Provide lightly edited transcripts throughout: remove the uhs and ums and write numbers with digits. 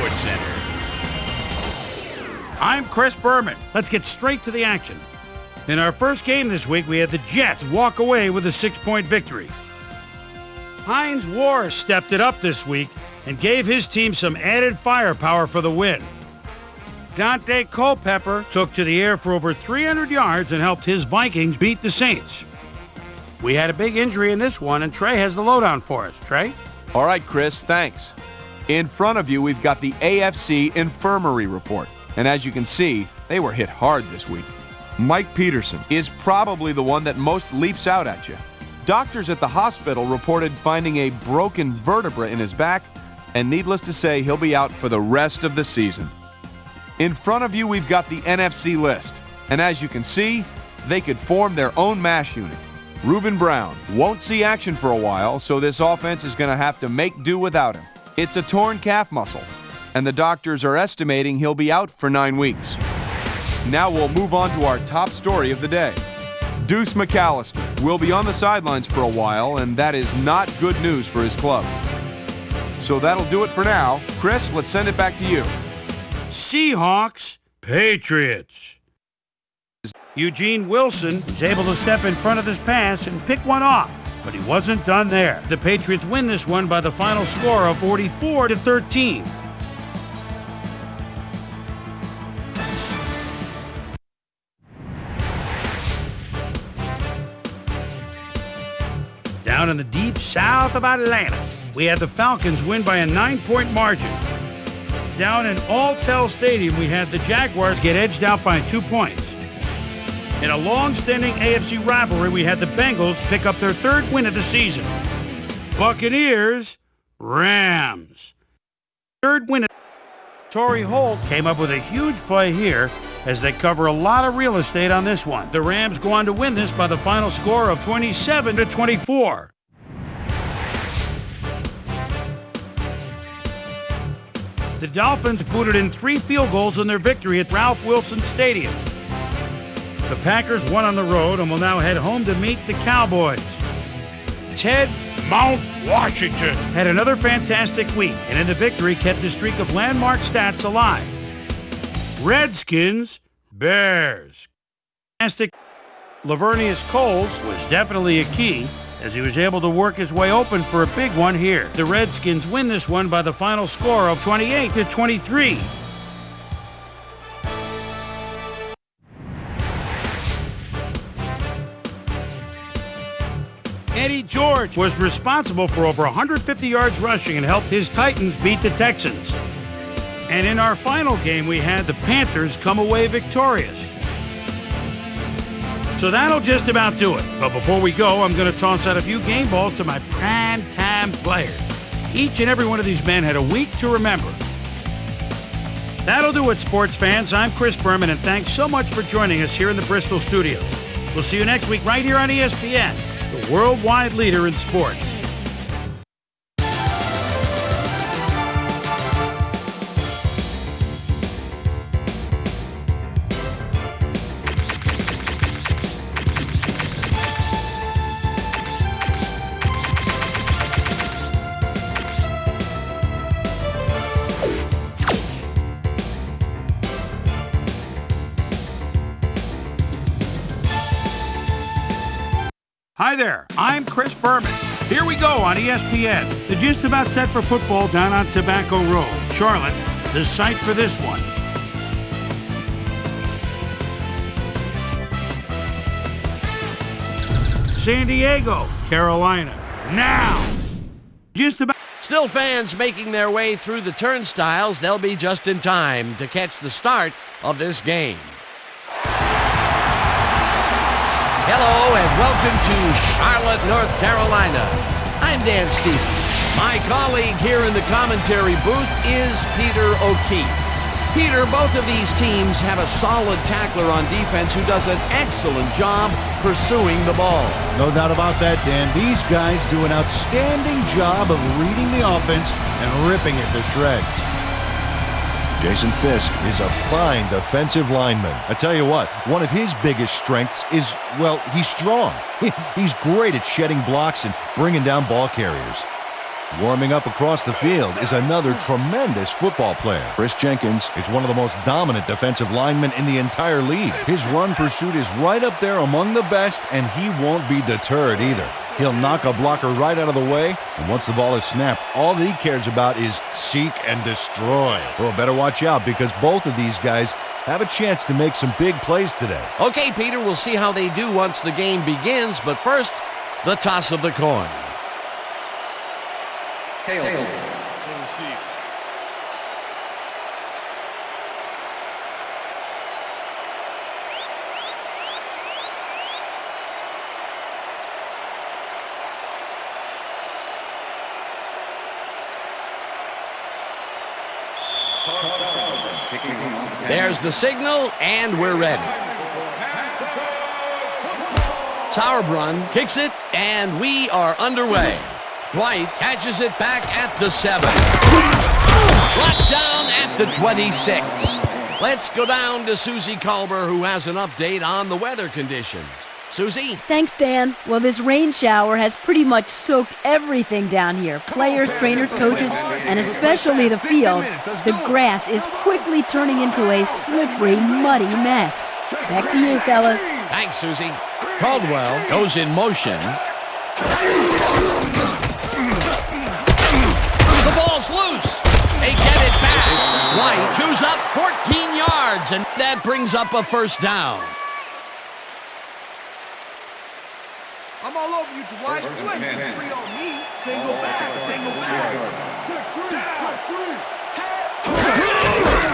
SportsCenter. I'm Chris Berman. Let's get straight to the action. In our first game this week, we had the Jets walk away with a 6-point victory. Hines Ward stepped it up this week and gave his team some added firepower for the win. Dante Culpepper took to the air for over 300 yards and helped his Vikings beat the Saints. We had a big injury in this one, and Trey has the lowdown for us. Trey? All right, Chris, thanks. In front of you, we've got the AFC Infirmary Report. And as you can see, they were hit hard this week. Mike Peterson is probably the one that most leaps out at you. Doctors at the hospital reported finding a broken vertebra in his back, and needless to say, he'll be out for the rest of the season. In front of you, we've got the NFC list. And as you can see, they could form their own MASH unit. Reuben Brown won't see action for a while, so this offense is going to have to make do without him. It's a torn calf muscle, and the doctors are estimating he'll be out for 9 weeks. Now we'll move on to our top story of the day. Deuce McAllister will be on the sidelines for a while, and that is not good news for his club. So that'll do it for now. Chris, let's send it back to you. Seahawks, Patriots. Eugene Wilson was able to step in front of this pass and pick one off, but he wasn't done there. The Patriots win this one by the final score of 44-13. Down in the deep south of Atlanta, we had the Falcons win by a 9-point margin. Down in Alltel Stadium, we had the Jaguars get edged out by 2 points. In a long-standing AFC rivalry, we had the Bengals pick up their 3rd win of the season. Buccaneers, Rams. 3rd win. Torrey Holt came up with a huge play here as they cover a lot of real estate on this one. The Rams go on to win this by the final score of 27-24. The Dolphins booted in 3 field goals in their victory at Ralph Wilson Stadium. The Packers won on the road and will now head home to meet the Cowboys. Ted Mount Washington had another fantastic week and in the victory kept the streak of landmark stats alive. Redskins, Bears. Fantastic. Lavernius Coles was definitely a key as he was able to work his way open for a big one here. The Redskins win this one by the final score of 28-23. Eddie George was responsible for over 150 yards rushing and helped his Titans beat the Texans. And in our final game, we had the Panthers come away victorious. So that'll just about do it. But before we go, I'm going to toss out a few game balls to my prime-time players. Each and every one of these men had a week to remember. That'll do it, sports fans. I'm Chris Berman, and thanks so much for joining us here in the Bristol studios. We'll see you next week right here on ESPN, the worldwide leader in sports. Hi there, I'm Chris Berman. Here we go on ESPN. They're just about set for football down on Tobacco Road. Charlotte, the site for this one. San Diego, Carolina. Now, just about. Still fans making their way through the turnstiles. They'll be just in time to catch the start of this game. Hello and welcome to Charlotte, North Carolina. I'm Dan Stevens. My colleague here in the commentary booth is Peter O'Keefe. Peter, both of these teams have a solid tackler on defense who does an excellent job pursuing the ball. No doubt about that, Dan. These guys do an outstanding job of reading the offense and ripping it to shreds. Jason Fisk is a fine defensive lineman. I tell you what, one of his biggest strengths is, well, he's strong. He's great at shedding blocks and bringing down ball carriers. Warming up across the field is another tremendous football player. Chris Jenkins is one of the most dominant defensive linemen in the entire league. His run pursuit is right up there among the best, and he won't be deterred either. He'll knock a blocker right out of the way, and once the ball is snapped, all that he cares about is seek and destroy. Well, better watch out because both of these guys have a chance to make some big plays today. Okay, Peter, we'll see how they do once the game begins, but first, the toss of the coin. Tails. There's the signal, and we're ready. Sauerbrunn kicks it, and we are underway. White catches it back at the 7. Brought down at the 26. Let's go down to Suzy Kolber, who has an update on the weather conditions. Suzy? Thanks, Dan. Well, this rain shower has pretty much soaked everything down here. Players, trainers, coaches, and especially the field. The grass is quickly turning into a slippery, muddy mess. Back to you, fellas. Thanks, Suzy. Caldwell goes in motion. The ball's loose. They get it back. White chews up 14 yards, and that brings up a first down. I'm all over you, Dwight. You ain't free on me. Single back.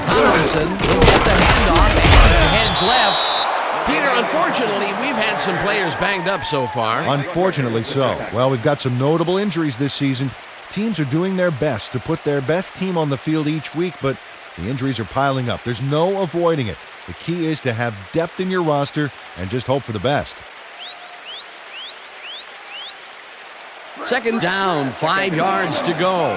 Tomlinson will get the handoff and heads left. Peter, unfortunately, we've had some players banged up so far. Unfortunately so. Well, we've got some notable injuries this season. Teams are doing their best to put their best team on the field each week, but the injuries are piling up. There's no avoiding it. The key is to have depth in your roster and just hope for the best. Second down, 5 yards to go.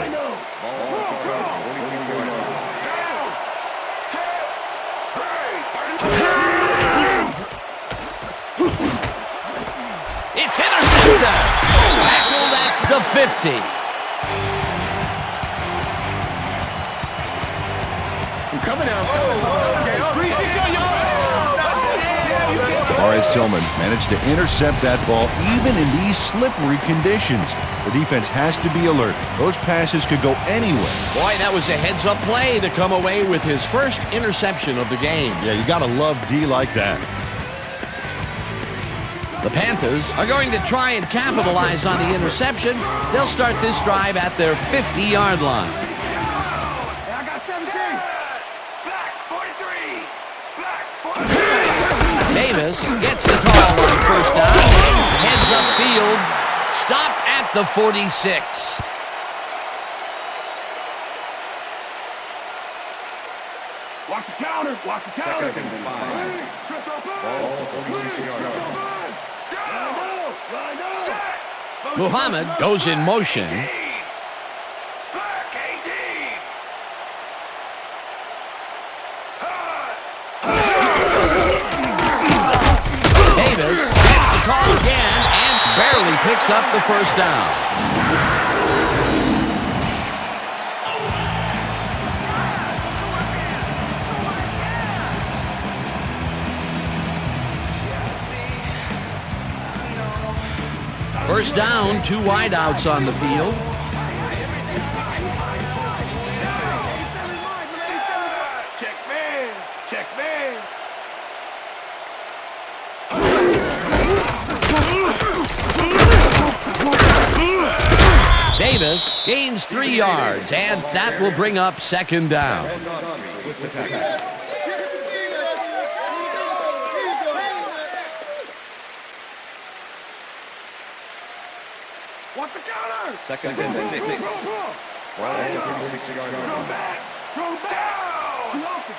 It's intercepted. Tackled at the 50. I'm coming out. Tillman managed to intercept that ball even in these slippery conditions. The defense has to be alert. Those passes could go anywhere. Boy, that was a heads-up play to come away with his first interception of the game. Yeah, you got to love D like that. The Panthers are going to try and capitalize on the interception. They'll start this drive at their 50-yard line. I got 17. Black 43. Black 43. Davis gets the call on first down. Heads upfield. Stopped at the 46. Watch the counter. Watch the counter. Second and 5. Ball to 46 yards. Muhammad goes in motion. Davis gets the call again and barely picks up the first down. First down, 2 wideouts on the field. Check man. Check man. Davis gains 3 yards, and that will bring up second down. Watch the counter. Second and 6. Ball to 36-yard line. Throw back. Too open.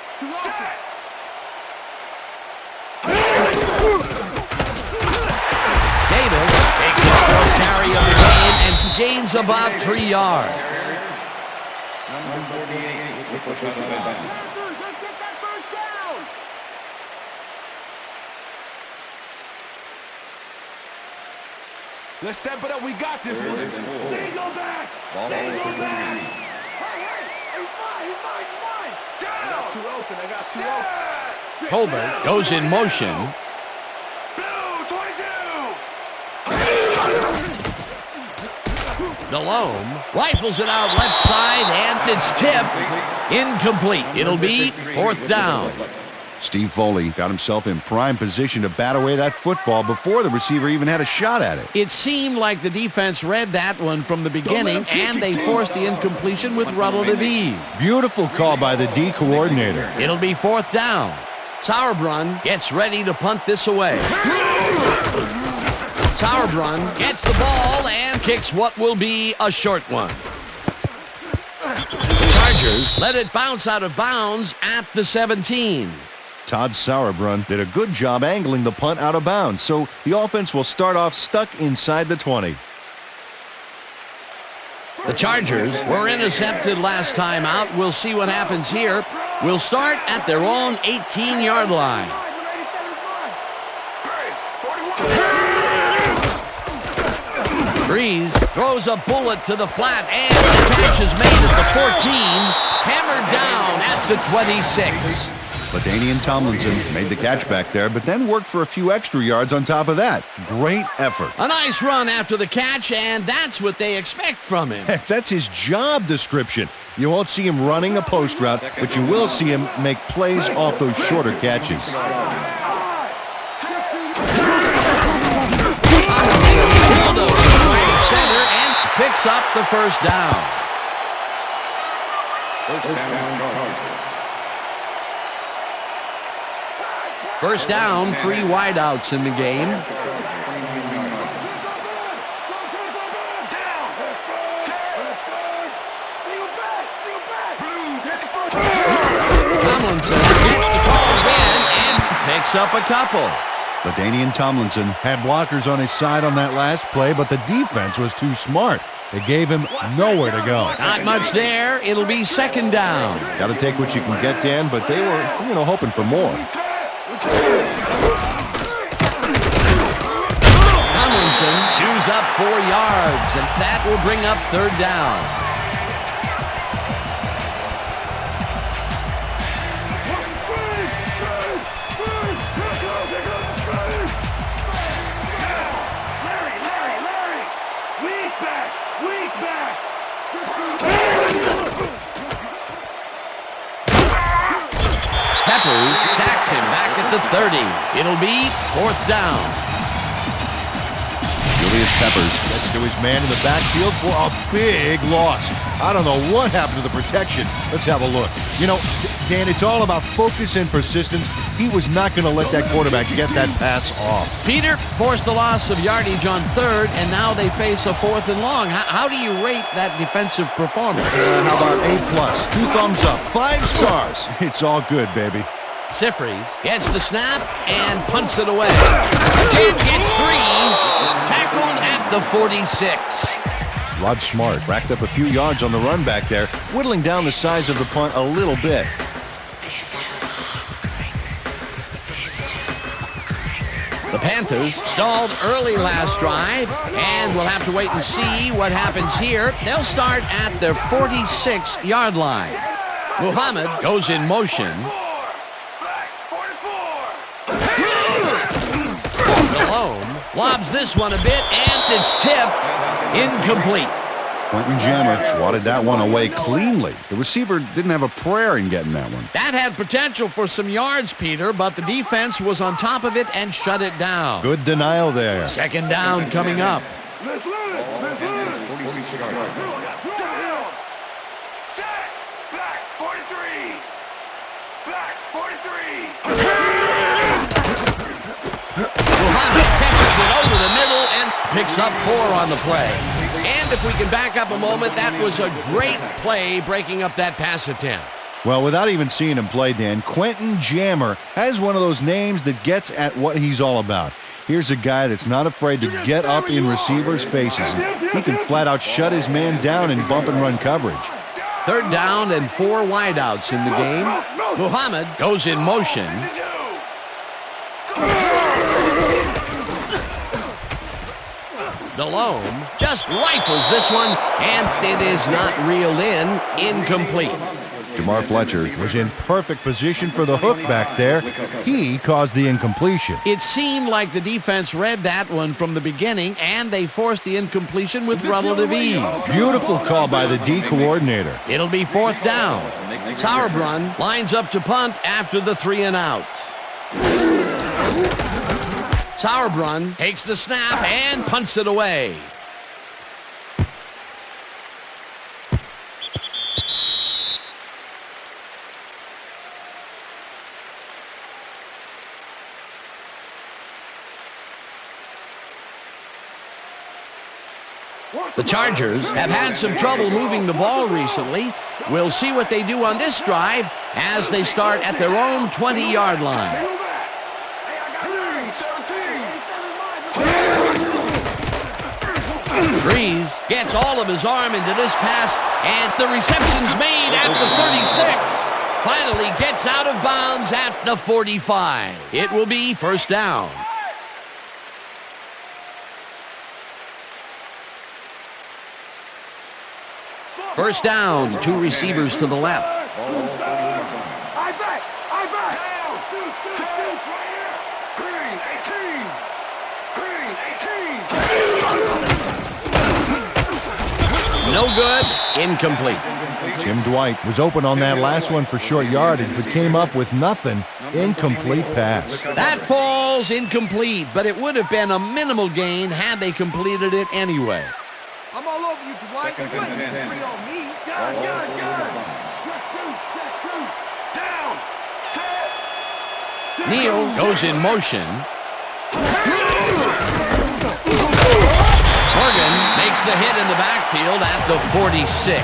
Davis takes his first carry of the game and gains about 3 yards. Number 48 with the push out of the back. Let's get that first down. Let's step it up. We got this one. Go back. Ball Hey, over he's fine. I got two open. I got two open. Kolber goes in motion. Delhomme rifles it out left side, and it's tipped. Incomplete. It'll be 4th down. Steve Foley got himself in prime position to bat away that football before the receiver even had a shot at it. It seemed like the defense read that one from the beginning, and they forced the incompletion with relative ease. Beautiful call by the D coordinator. It'll be 4th down. Sauerbrunn gets ready to punt this away. Sauerbrunn gets the ball and kicks what will be a short one. The Chargers let it bounce out of bounds at the 17. Todd Sauerbrunn did a good job angling the punt out of bounds, so the offense will start off stuck inside the 20. The Chargers were intercepted last time out. We'll see what happens here. We'll start at their own 18-yard line. Breeze throws a bullet to the flat, and the catch is made at the 14, hammered down at the 26. LaDainian Tomlinson made the catch back there, but then worked for a few extra yards on top of that. Great effort. A nice run after the catch, and that's what they expect from him. Heck, that's his job description. You won't see him running a post route, but you will see him make plays off those shorter catches. Bulldozes right center and picks up the 1st down. First down, 3 wideouts in the game. Tomlinson gets the call again and picks up a couple. LaDainian Tomlinson had blockers on his side on that last play, but the defense was too smart. They gave him nowhere to go. Not much there. It'll be 2nd down. Got to take what you can get, Dan, but they were, hoping for more. Tomlinson chews up 4 yards, and that will bring up 3rd down. Pepper sacks him back at the 30. It'll be 4th down. Julius Peppers gets to his man in the backfield for a big loss. I don't know what happened to the protection. Let's have a look. Dan, it's all about focus and persistence. He was not going to let that quarterback get that pass off. Peter forced the loss of yardage on 3rd, and now they face a 4th and long. How do you rate that defensive performance? How about A+, 2 thumbs up, 5 stars. It's all good, baby. Sifries gets the snap and punts it away. Again gets 3, tackled at the 46. Rod Smart racked up a few yards on the run back there, whittling down the size of the punt a little bit. The Panthers stalled early last drive, and we'll have to wait and see what happens here. They'll start at their 46-yard line. Muhammad goes in motion. Delhomme lobs this one a bit, and it's tipped. Incomplete. Quentin Jammer swatted that one away cleanly. The receiver didn't have a prayer in getting that one. That had potential for some yards, Peter, but the defense was on top of it and shut it down. Good denial there. 2nd down coming up. Muhammad catches it over the middle and picks up 4 on the play. And if we can back up a moment, that was a great play breaking up that pass attempt. Well, without even seeing him play, Dan, Quentin Jammer has one of those names that gets at what he's all about. Here's a guy that's not afraid to get up in receivers' faces. He can flat out shut his man down in bump and run coverage. 3rd down and 4 wideouts in the game. Muhammad goes in motion. Delhomme just rifles this one, and it is not reeled in. Incomplete. Jamar Fletcher was in perfect position for the hook back there. He caused the incompletion. It seemed like the defense read that one from the beginning, and they forced the incompletion with relative ease. Beautiful call by the D coordinator. It'll be 4th down. Sauerbrunn lines up to punt after the 3 and out. Sauerbrunn takes the snap and punts it away. The Chargers have had some trouble moving the ball recently. We'll see what they do on this drive as they start at their own 20-yard line. Breeze gets all of his arm into this pass, and the reception's made at the 36. Finally gets out of bounds at the 45. It will be 1st down. First down, 2 receivers to the left. No good. Incomplete. Tim Dwight was open on that last one for short yardage, but came up with nothing. Incomplete pass. That falls incomplete, but it would have been a minimal gain had they completed it anyway. I'm all over you, Dwight. You ain't getting 3 on me. Gun. Down. Neal goes in motion. Morgan makes the hit in the backfield at the 46.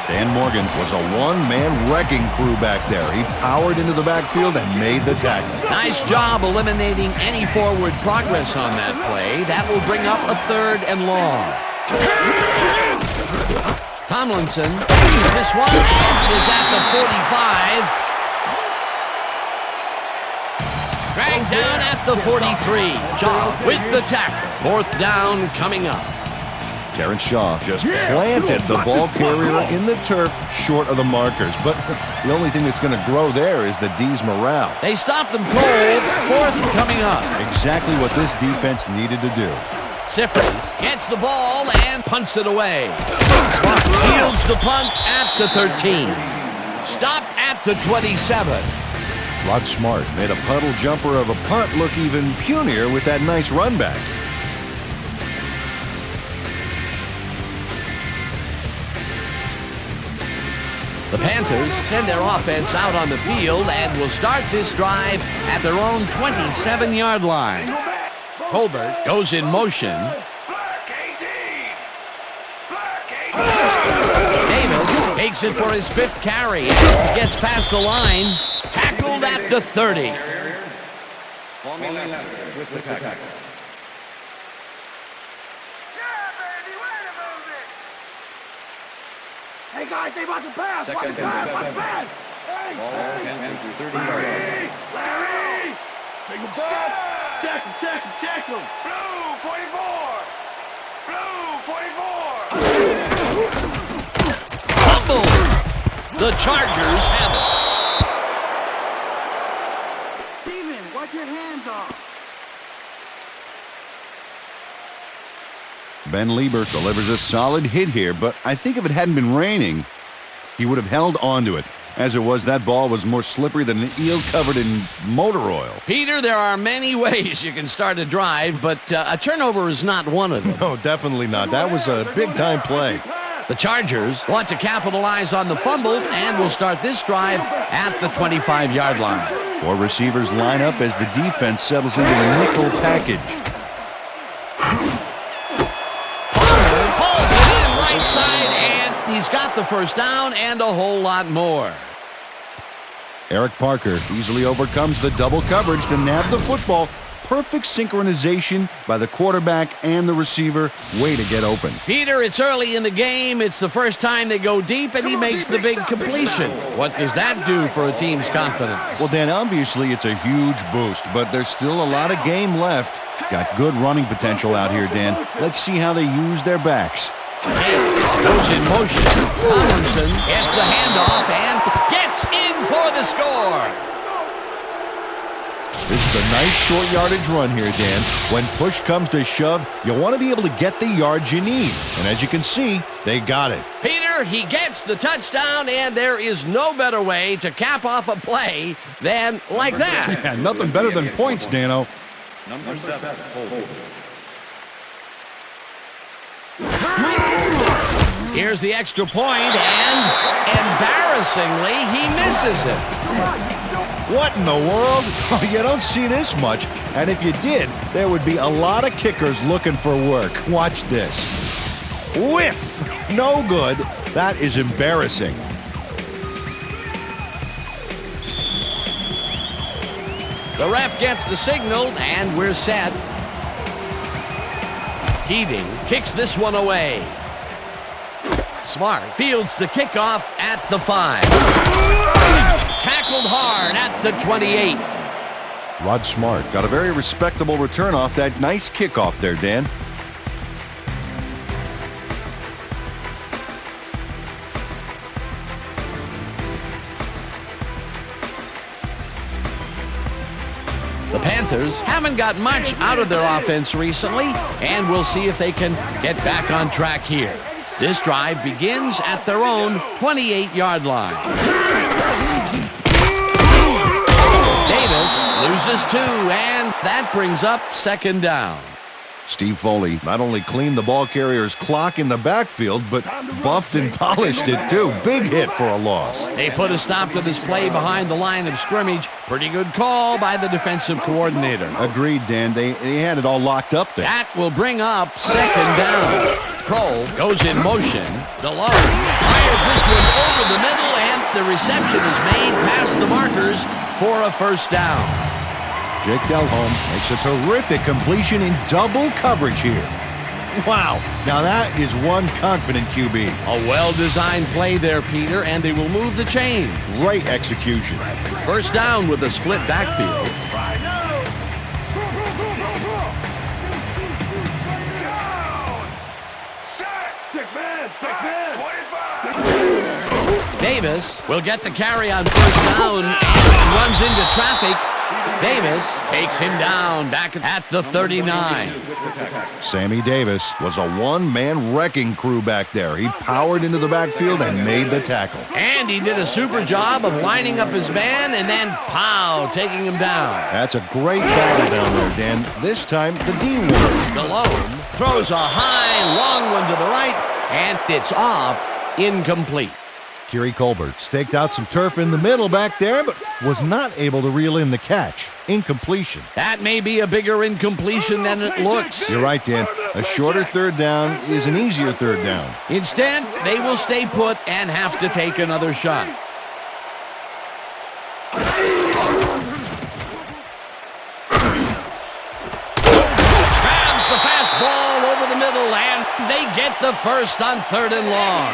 Dan Morgan was a one-man wrecking crew back there. He powered into the backfield and made the tackle. Nice job eliminating any forward progress on that play. That will bring up a 3rd and long. Tomlinson catches this one and is at the 45. Dragged down at the 43. Shaw with the tackle. 4th down coming up. Terrence Shaw just planted the ball carrier in the turf short of the markers. But the only thing that's going to grow there is the D's morale. They stopped them cold. 4th coming up. Exactly what this defense needed to do. Sifrins gets the ball and punts it away. Smart fields the punt at the 13. Stopped at the 27. Rod Smart made a puddle jumper of a punt look even punier with that nice run back. The Panthers send their offense out on the field and will start this drive at their own 27-yard line. Colbert goes in motion. Davis takes it for his 5th carry and gets past the line. Tackled at the 30. With the tackle. Hey guys, they about to pass. Second and 7. Ball Panthers 30 yards. Larry! Take him back. Check him. Blue 44. Fumble. The Chargers have it. Steven, wipe your hands off. Ben Lieber delivers a solid hit here, but I think if it hadn't been raining, he would have held onto it. As it was, that ball was more slippery than an eel covered in motor oil. Peter, there are many ways you can start a drive, but a turnover is not one of them. No, definitely not. That was a big-time play. The Chargers want to capitalize on the fumble and will start this drive at the 25-yard line. 4 receivers line up as the defense settles into a nickel package. Hauls it in right side, and he's got the 1st down and a whole lot more. Eric Parker easily overcomes the double coverage to nab the football. Perfect synchronization by the quarterback and the receiver. Way to get open. Peter, it's early in the game. It's the first time they go deep, and he makes the big completion. What does that do for a team's confidence? Well, Dan, obviously it's a huge boost, but there's still a lot of game left. Got good running potential out here, Dan. Let's see how they use their backs. Goes in motion. Tomlinson gets the handoff and gets in for the score. This is a nice short yardage run here, Dan. When push comes to shove, you want to be able to get the yards you need. And as you can see, they got it. Peter, he gets the touchdown, and there is no better way to cap off a play than like that. Yeah, nothing better than points, Dano. Number 7, hold. Here's the extra point, and embarrassingly, he misses it. What in the world? Oh, you don't see this much. And if you did, there would be a lot of kickers looking for work. Watch this. Whiff! No good. That is embarrassing. The ref gets the signal, and we're set. Keating kicks this one away. Smart fields the kickoff at the 5. Tackled hard at the 28. Rod Smart got a very respectable return off that nice kickoff there, Dan. The Panthers haven't got much out of their offense recently, and we'll see if they can get back on track here. This drive begins at their own 28-yard line. Davis loses 2, and that brings up second down. Steve Foley not only cleaned the ball carrier's clock in the backfield, but buffed and polished it too. Big hit for a loss. They put a stop to this play behind the line of scrimmage. Pretty good call by the defensive coordinator. Agreed, Dan. They had it all locked up there. That will bring up second down. Kroll goes in motion. DeLone fires this one over the middle, and the reception is made past the markers for a first down. Jake Delhomme makes a terrific completion in double coverage here. Wow, now that is one confident QB. A well-designed play there, Peter, and they will move the chain. Great execution. First down with a split backfield. Davis will get the carry on first down and runs into traffic. Davis takes him down back at the 39. Sammy Davis was a one-man wrecking crew back there. He powered into the backfield and made the tackle. And he did a super job of lining up his man and then, pow, taking him down. That's a great battle down there, Dan. This time, the D won. Delhomme throws a high, long one to the right, and it's off, incomplete. Suzy Kolber staked out some turf in the middle back there, but was not able to reel in the catch. Incompletion. That may be a bigger incompletion than it looks. You're right, Dan. A shorter third down is an easier third down. Instead, they will stay put and have to take another shot. Grabs the fastball over the middle, and they get the first on 3rd and long.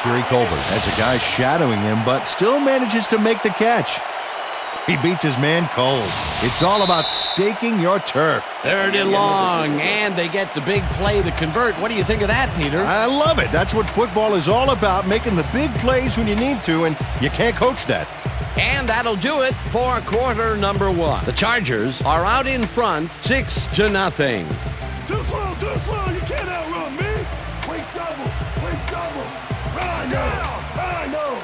Suzy Kolber has a guy shadowing him, but still manages to make the catch. He beats his man cold. It's all about staking your turf. 3rd and long, and they get the big play to convert. What do you think of that, Peter? I love it. That's what football is all about, making the big plays when you need to, and you can't coach that. And that'll do it for quarter number 1. The Chargers are out in front, 6-0. Too slow, you can't outrun me. Wait double. I know.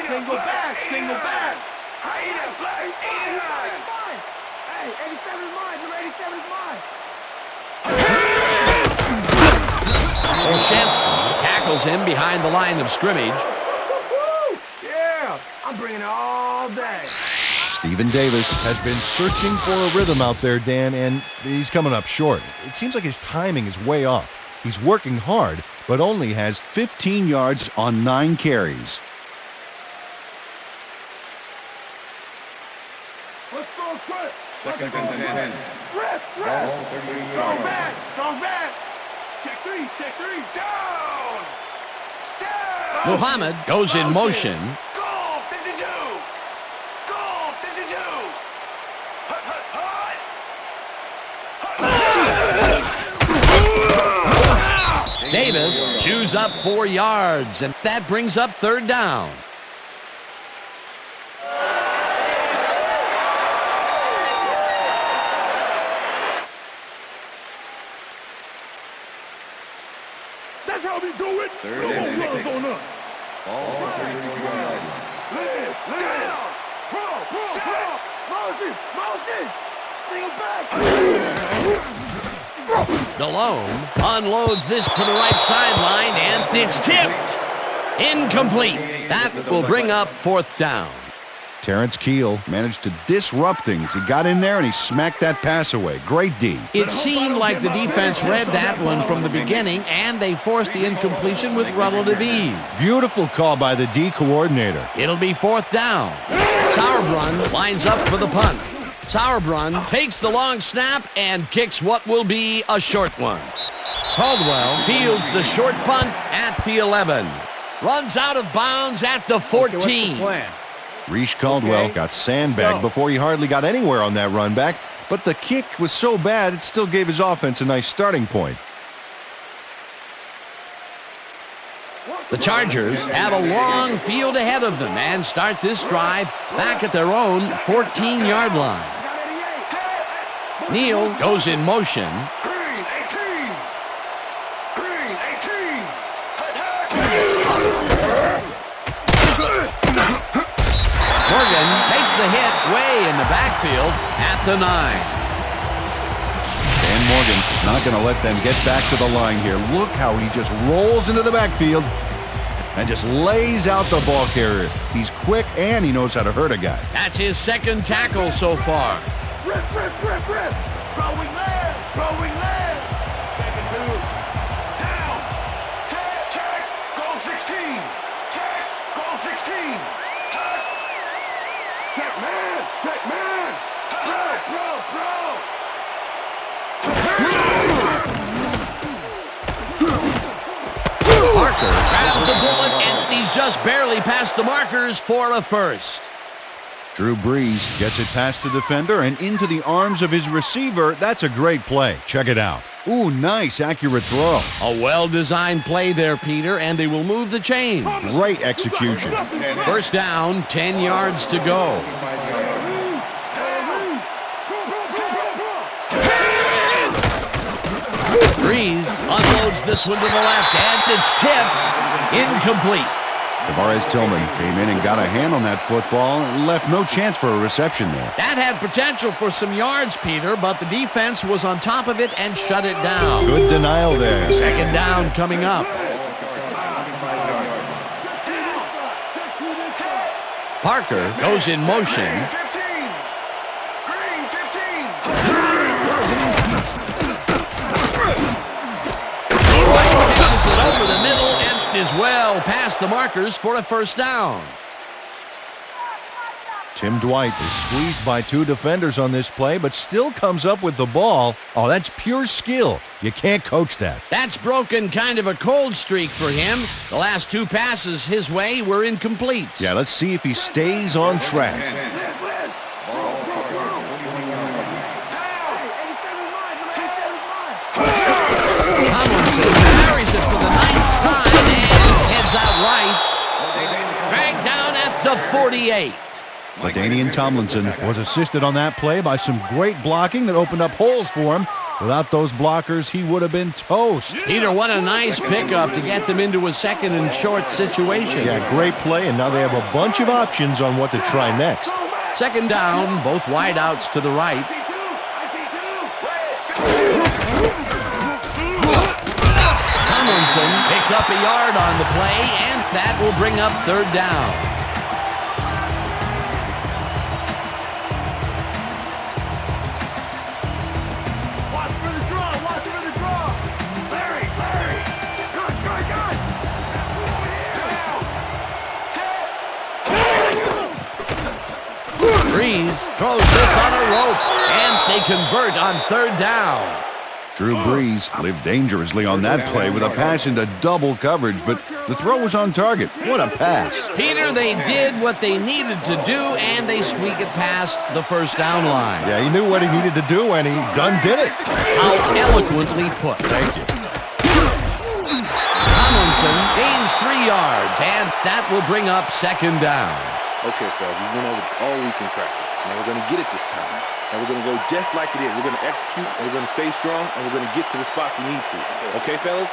Single back. Hey, 87 is mine. Number 87 is mine. Olszewski tackles him behind the line of scrimmage. Yeah, I'm bringing it all day. Stephen Davis has been searching for a rhythm out there, Dan, and he's coming up short. It seems like his timing is way off. He's working hard, but only has 15 yards on 9 carries. Let's go. Second and 10. Ball 38 yards. Strong back. Check three. Down. Muhammad goes in motion. Goal 52. Goal 52. Davis chews up 4 yards, and that brings up third down. That's how we do it. Third and 6. On us. Ball 34 yards. Left. Motion. Bring him back. Delone unloads this to the right sideline, and it's tipped. Incomplete. That will bring up fourth down. Terrence Keel managed to disrupt things. He got in there and he smacked that pass away. Great D. It seemed like the defense read that one from the beginning, and they forced the incompletion with relative ease. Beautiful call by the D coordinator. It'll be fourth down. Sauerbrunn lines up for the punt. Sauerbrunn takes the long snap and kicks what will be a short one. Caldwell fields the short punt at the 11. Runs out of bounds at the 14. Reese Caldwell got sandbagged before he hardly got anywhere on that run back, but the kick was so bad it still gave his offense a nice starting point. The Chargers have a long field ahead of them and start this drive back at their own 14-yard line. Neal goes in motion. Green 18. Morgan makes the hit way in the backfield at the 9. Dan Morgan not going to let them get back to the line here. Look how he just rolls into the backfield and just lays out the ball carrier. He's quick and he knows how to hurt a guy. That's his second tackle so far. Rip. Throwing left. Second two. Down. Check. Goal 16. Check. Goal 16. Check man. Bro. Parker grabs the bullet, and he's just barely past the markers for a first. Drew Brees gets it past the defender and into the arms of his receiver. That's a great play. Check it out. Ooh, nice, accurate throw. A well-designed play there, Peter, and they will move the chain. Great execution. First down, 10 yards to go. Brees unloads this one to the left, and it's tipped. Incomplete. Tavares Tillman came in and got a hand on that football and left no chance for a reception there. That had potential for some yards, Peter, but the defense was on top of it and shut it down. Good denial there. Second down coming up. Parker goes in motion. Passes it over the middle and is well past the markers for a first down. Tim Dwight is squeezed by 2 defenders on this play, but still comes up with the ball. Oh, that's pure skill. You can't coach that. That's broken kind of a cold streak for him. The last 2 passes his way were incomplete. Yeah, let's see if he stays on track. Tomlinson carries it for the 9th time and heads out right. Dragged down at the 48. LaDainian Tomlinson was assisted on that play by some great blocking that opened up holes for him. Without those blockers, he would have been toast. Peter, what a nice pickup to get them into a second and short situation. Yeah, great play, and now they have a bunch of options on what to try next. Second down, both wideouts to the right. Tomlinson picks up a yard on the play, and that will bring up third down. Brees throws this on a rope, and they convert on third down. Drew Brees lived dangerously on that play with a pass into double coverage, but the throw was on target. What a pass. Peter, they did what they needed to do, and they squeak it past the first down line. Yeah, he knew what he needed to do, and he done did it. How eloquently put. Thank you. Tomlinson gains 3 yards, and that will bring up second down. Okay, fellas, we went over this all week in practice. Now we're going to get it this time. And we're going to go just like it is. We're going to execute, and we're going to stay strong, and we're going to get to the spots we need to. Okay, fellas?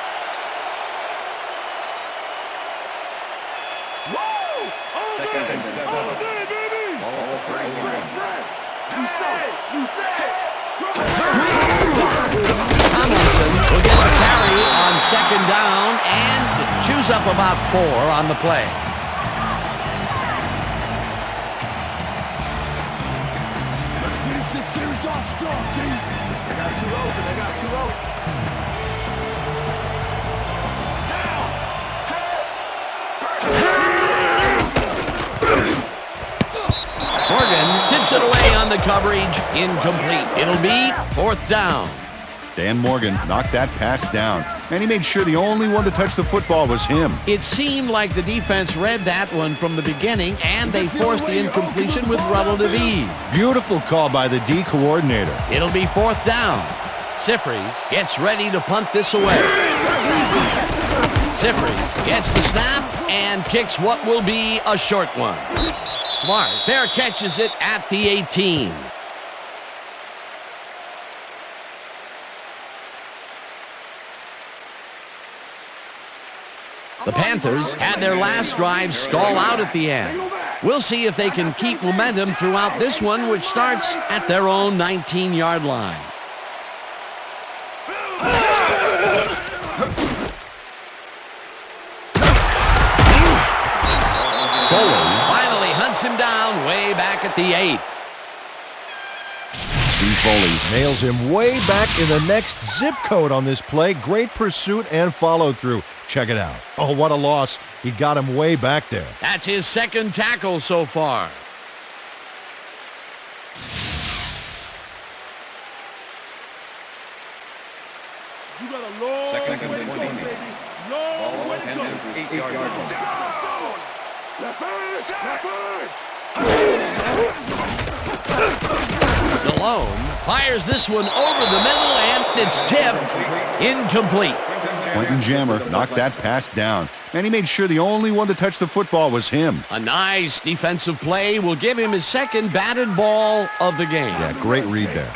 Second and 7. Ball for England. Tomlinson will get the carry on second down and chews up about 4 on the play. This series off strong, team. They got 2 open. They got 2 open. Down. Morgan tips it away on the coverage. Incomplete. It'll be 4th down. Dan Morgan knocked that pass down, and he made sure the only one to touch the football was him. It seemed like the defense read that one from the beginning, and they forced the incompletion with relative ease. Beautiful call by the D coordinator. It'll be 4th down. Sifries gets ready to punt this away. Sifries gets the snap and kicks what will be a short one. Smart fair catches it at the 18. The Panthers had their last drive stall out at the end. We'll see if they can keep momentum throughout this one, which starts at their own 19-yard line. Foley finally hunts him down way back at the 8. Steve Foley nails him way back in the next zip code on this play. Great pursuit and follow-through. Check it out. Oh, what a loss. He got him way back there. That's his second tackle so far. You got a long Second and 20. Ball at Panthers 8-yard line. Delhomme fires this one over the middle, and it's tipped. Incomplete. Quentin Jammer knocked that pass down, and he made sure the only one to touch the football was him. A nice defensive play will give him his second batted ball of the game. Yeah, great read there.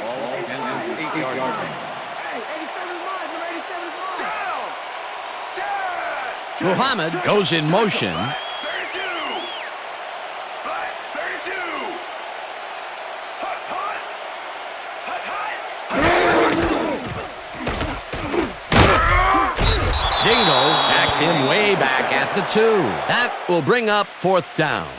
Ball at Panthers 8-yard line. Muhammad goes in motion. Dingo sacks him way back at the 2. That will bring up 4th down.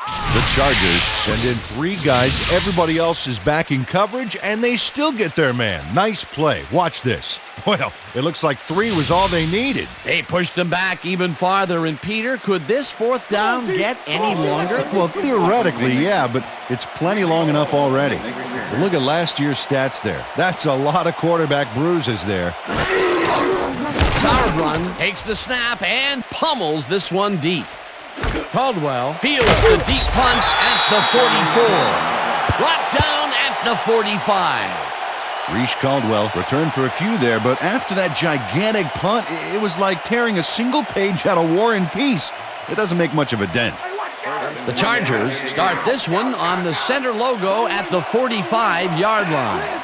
The Chargers send in 3 guys. Everybody else is back in coverage, and they still get their man. Nice play. Watch this. Well, it looks like 3 was all they needed. They pushed them back even farther, and Peter, could this 4th down get any longer? Well, theoretically, yeah, but it's plenty long enough already. So look at last year's stats there. That's a lot of quarterback bruises there. Sauerbrunn takes the snap and pummels this one deep. Caldwell fields the deep punt at the 44. Brought down at the 45. Reese Caldwell returned for a few there, but after that gigantic punt, it was like tearing a single page out of War and Peace. It doesn't make much of a dent. The Chargers start this one on the center logo at the 45-yard line.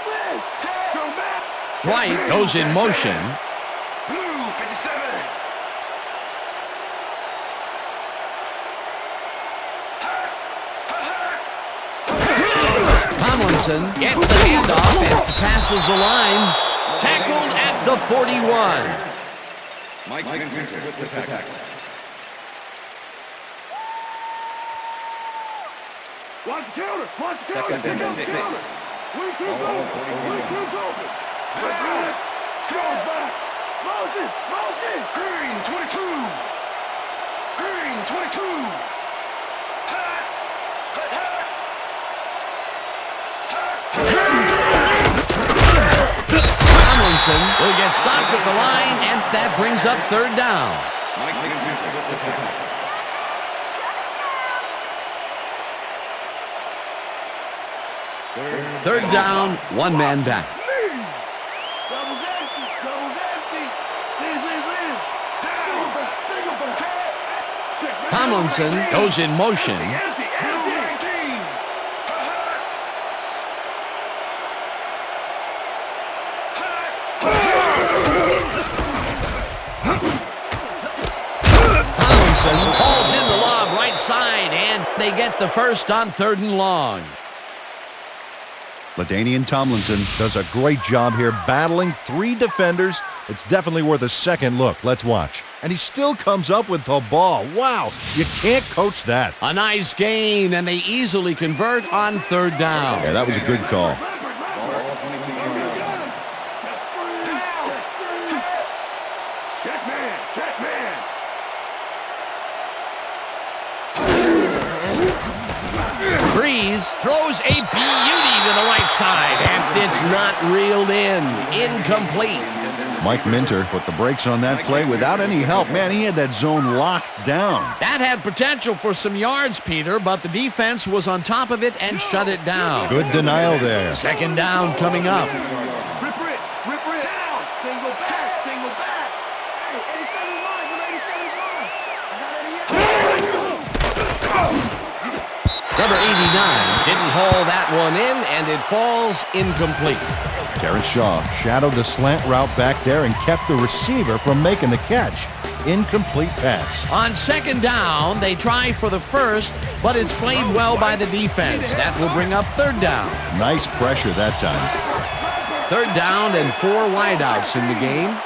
White goes in motion. Tomlinson gets the handoff and passes the line. Tackled at the 41. Mike Vincent with the tackle. Watch the counter. Watch the counter. Second and 6. Ball 41. Charles back. Motion. Motion. Green 22. Green 22. Tomlinson will get stopped at the line, and that brings up third down. Third down, one man back. Tomlinson goes in motion. Tomlinson hauls in the lob right side, and they get the first on 3rd and long. LaDainian Tomlinson does a great job here battling 3 defenders. It's definitely worth a second look. Let's watch. And he still comes up with the ball. Wow, you can't coach that. A nice gain, and they easily convert on 3rd down. Yeah, that was a good call. Breeze throws a beauty to the right side, and it's not reeled in. Incomplete. Mike Minter put the brakes on that play without any help. Man, he had that zone locked down. That had potential for some yards, Peter, but the defense was on top of it and shut it down. Good denial there. 2nd down coming up. Number 89 didn't haul that one in, and it falls incomplete. Terrence Shaw shadowed the slant route back there and kept the receiver from making the catch. Incomplete pass. On 2nd down, they try for the first, but it's played well by the defense. That will bring up 3rd down. Nice pressure that time. 3rd down and 4 wideouts in the game.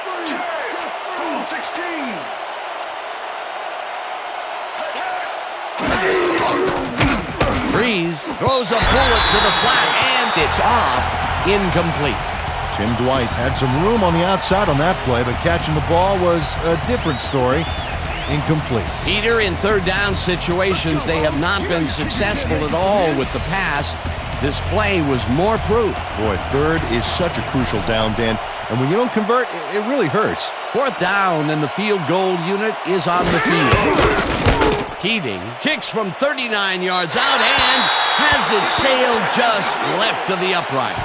Breeze throws a bullet to the flat, and it's off. Incomplete. Tim Dwight had some room on the outside on that play, but catching the ball was a different story. Incomplete. Peter, in 3rd down situations, they have not been successful at all with the pass. This play was more proof. Boy, 3rd is such a crucial down, Dan, and when you don't convert, it really hurts. 4th down, and the field goal unit is on the field. Keating kicks from 39 yards out and has it sailed just left of the upright.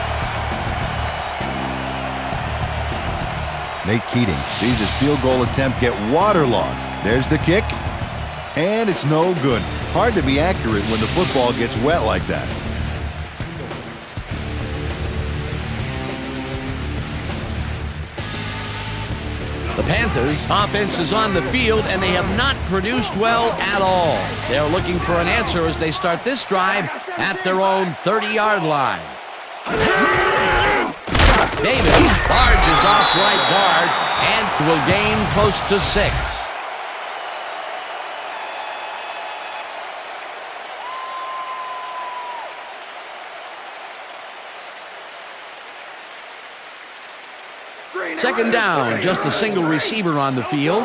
Nate Keating sees his field goal attempt get waterlogged. There's the kick, and it's no good. Hard to be accurate when the football gets wet like that. The Panthers' offense is on the field, and they have not produced well at all. They're looking for an answer as they start this drive at their own 30-yard line. Davis barges off right guard and will gain close to 6. Second down, just a single receiver on the field.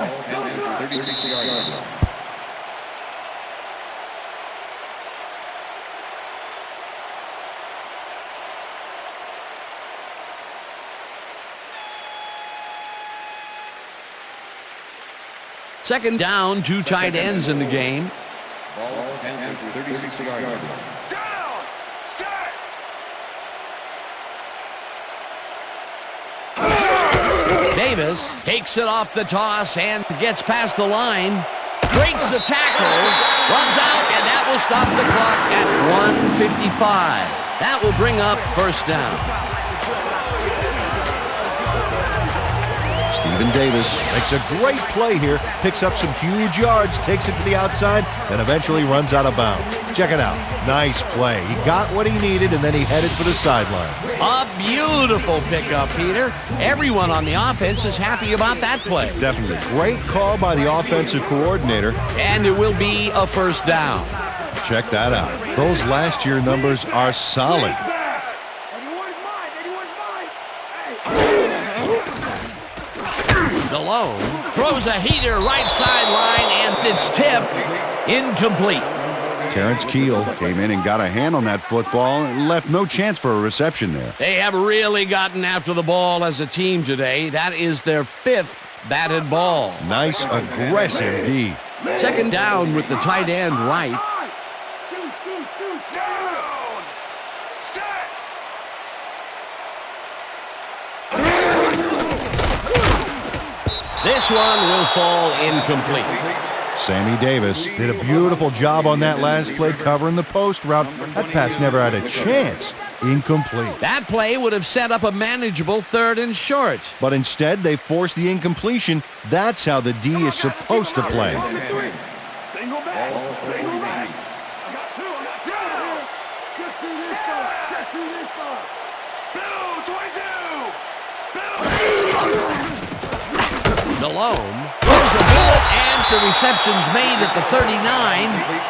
Second down, 2 tight ends in the game. Ball, Panthers 36-yard line. Davis takes it off the toss and gets past the line, breaks the tackle, runs out, and that will stop the clock at 1:55. That will bring up 1st down. Stephen Davis makes a great play here, picks up some huge yards, takes it to the outside, and eventually runs out of bounds. Check it out. Nice play. He got what he needed, and then he headed for the sidelines. A beautiful pickup, Peter. Everyone on the offense is happy about that play. Definitely. Great call by the offensive coordinator. And it will be a 1st down. Check that out. Those last year numbers are solid. DeLone throws a heater right sideline, and it's tipped incomplete. Terrence Keel came in and got a hand on that football and left no chance for a reception there. They have really gotten after the ball as a team today. That is their 5th batted ball. Nice, aggressive D. Second down with the tight end right. This one will fall incomplete. Sammy Davis did a beautiful job on that last play covering the post route. That pass never had a chance. Incomplete. That play would have set up a manageable 3rd and short. But instead, they forced the incompletion. That's how the D is supposed to play. Delhomme throws a bullet, and the reception's made at the 39,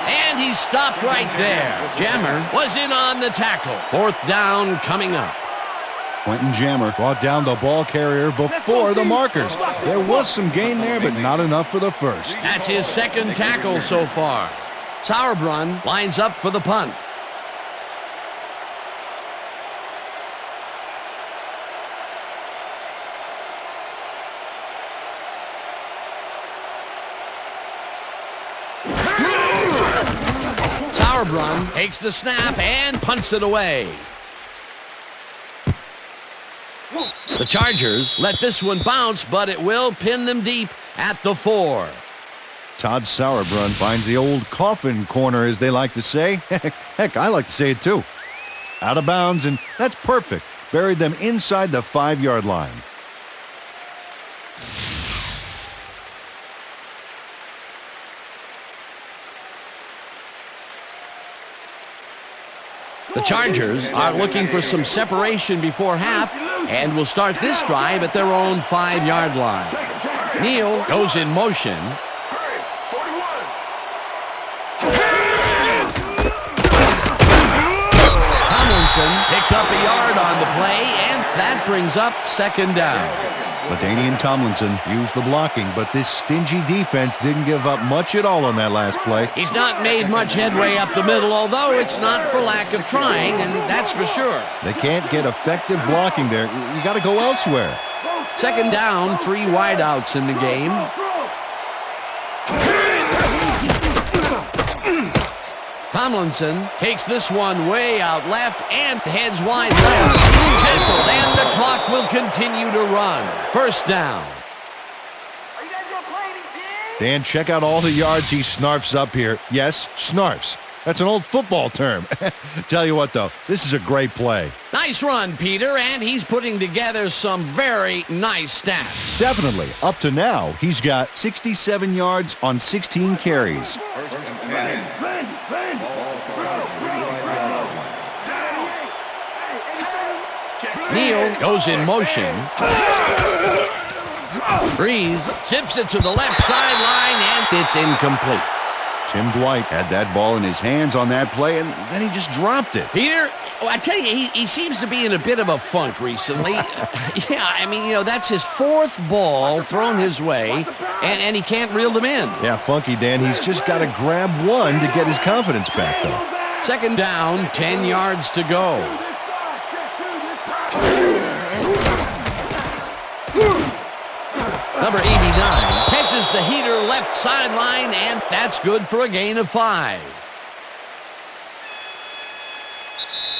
and he stopped right there. Jammer was in on the tackle. 4th down coming up. Quentin Jammer brought down the ball carrier before the markers. There was some gain there, but not enough for the first. That's his 2nd tackle so far. Sauerbrunn lines up for the punt. Sauerbrunn takes the snap and punts it away. The Chargers let this one bounce, but it will pin them deep at the 4. Todd Sauerbrunn finds the old coffin corner, as they like to say. Heck, I like to say it too. Out of bounds, and that's perfect. Buried them inside the 5-yard line. The Chargers are looking for some separation before half and will start this drive at their own 5-yard line. Neal goes in motion. Tomlinson picks up a yard on the play, and that brings up 2nd down. LaDainian Tomlinson used the blocking, but this stingy defense didn't give up much at all on that last play. He's not made much headway up the middle, although it's not for lack of trying, and that's for sure. They can't get effective blocking there. You got to go elsewhere. 2nd down, 3 wideouts in the game. Tomlinson takes this one way out left and heads wide left. Tackled, and the clock will continue to run. 1st down. Dan, check out all the yards he snarfs up here. Yes, snarfs. That's an old football term. Tell you what, though, this is a great play. Nice run, Peter, and he's putting together some very nice stats. Definitely. Up to now, he's got 67 yards on 16 carries. Neal goes in motion. Breeze zips it to the left sideline, and it's incomplete. Tim Dwight had that ball in his hands on that play, and then he just dropped it. Peter, I tell you, he seems to be in a bit of a funk recently. Yeah, I mean, that's his 4th ball thrown his way, and he can't reel them in. Yeah, funky, Dan. He's just got to grab one to get his confidence back, though. 2nd down, 10 yards to go. Number 89 catches the heater left sideline, and that's good for a gain of 5.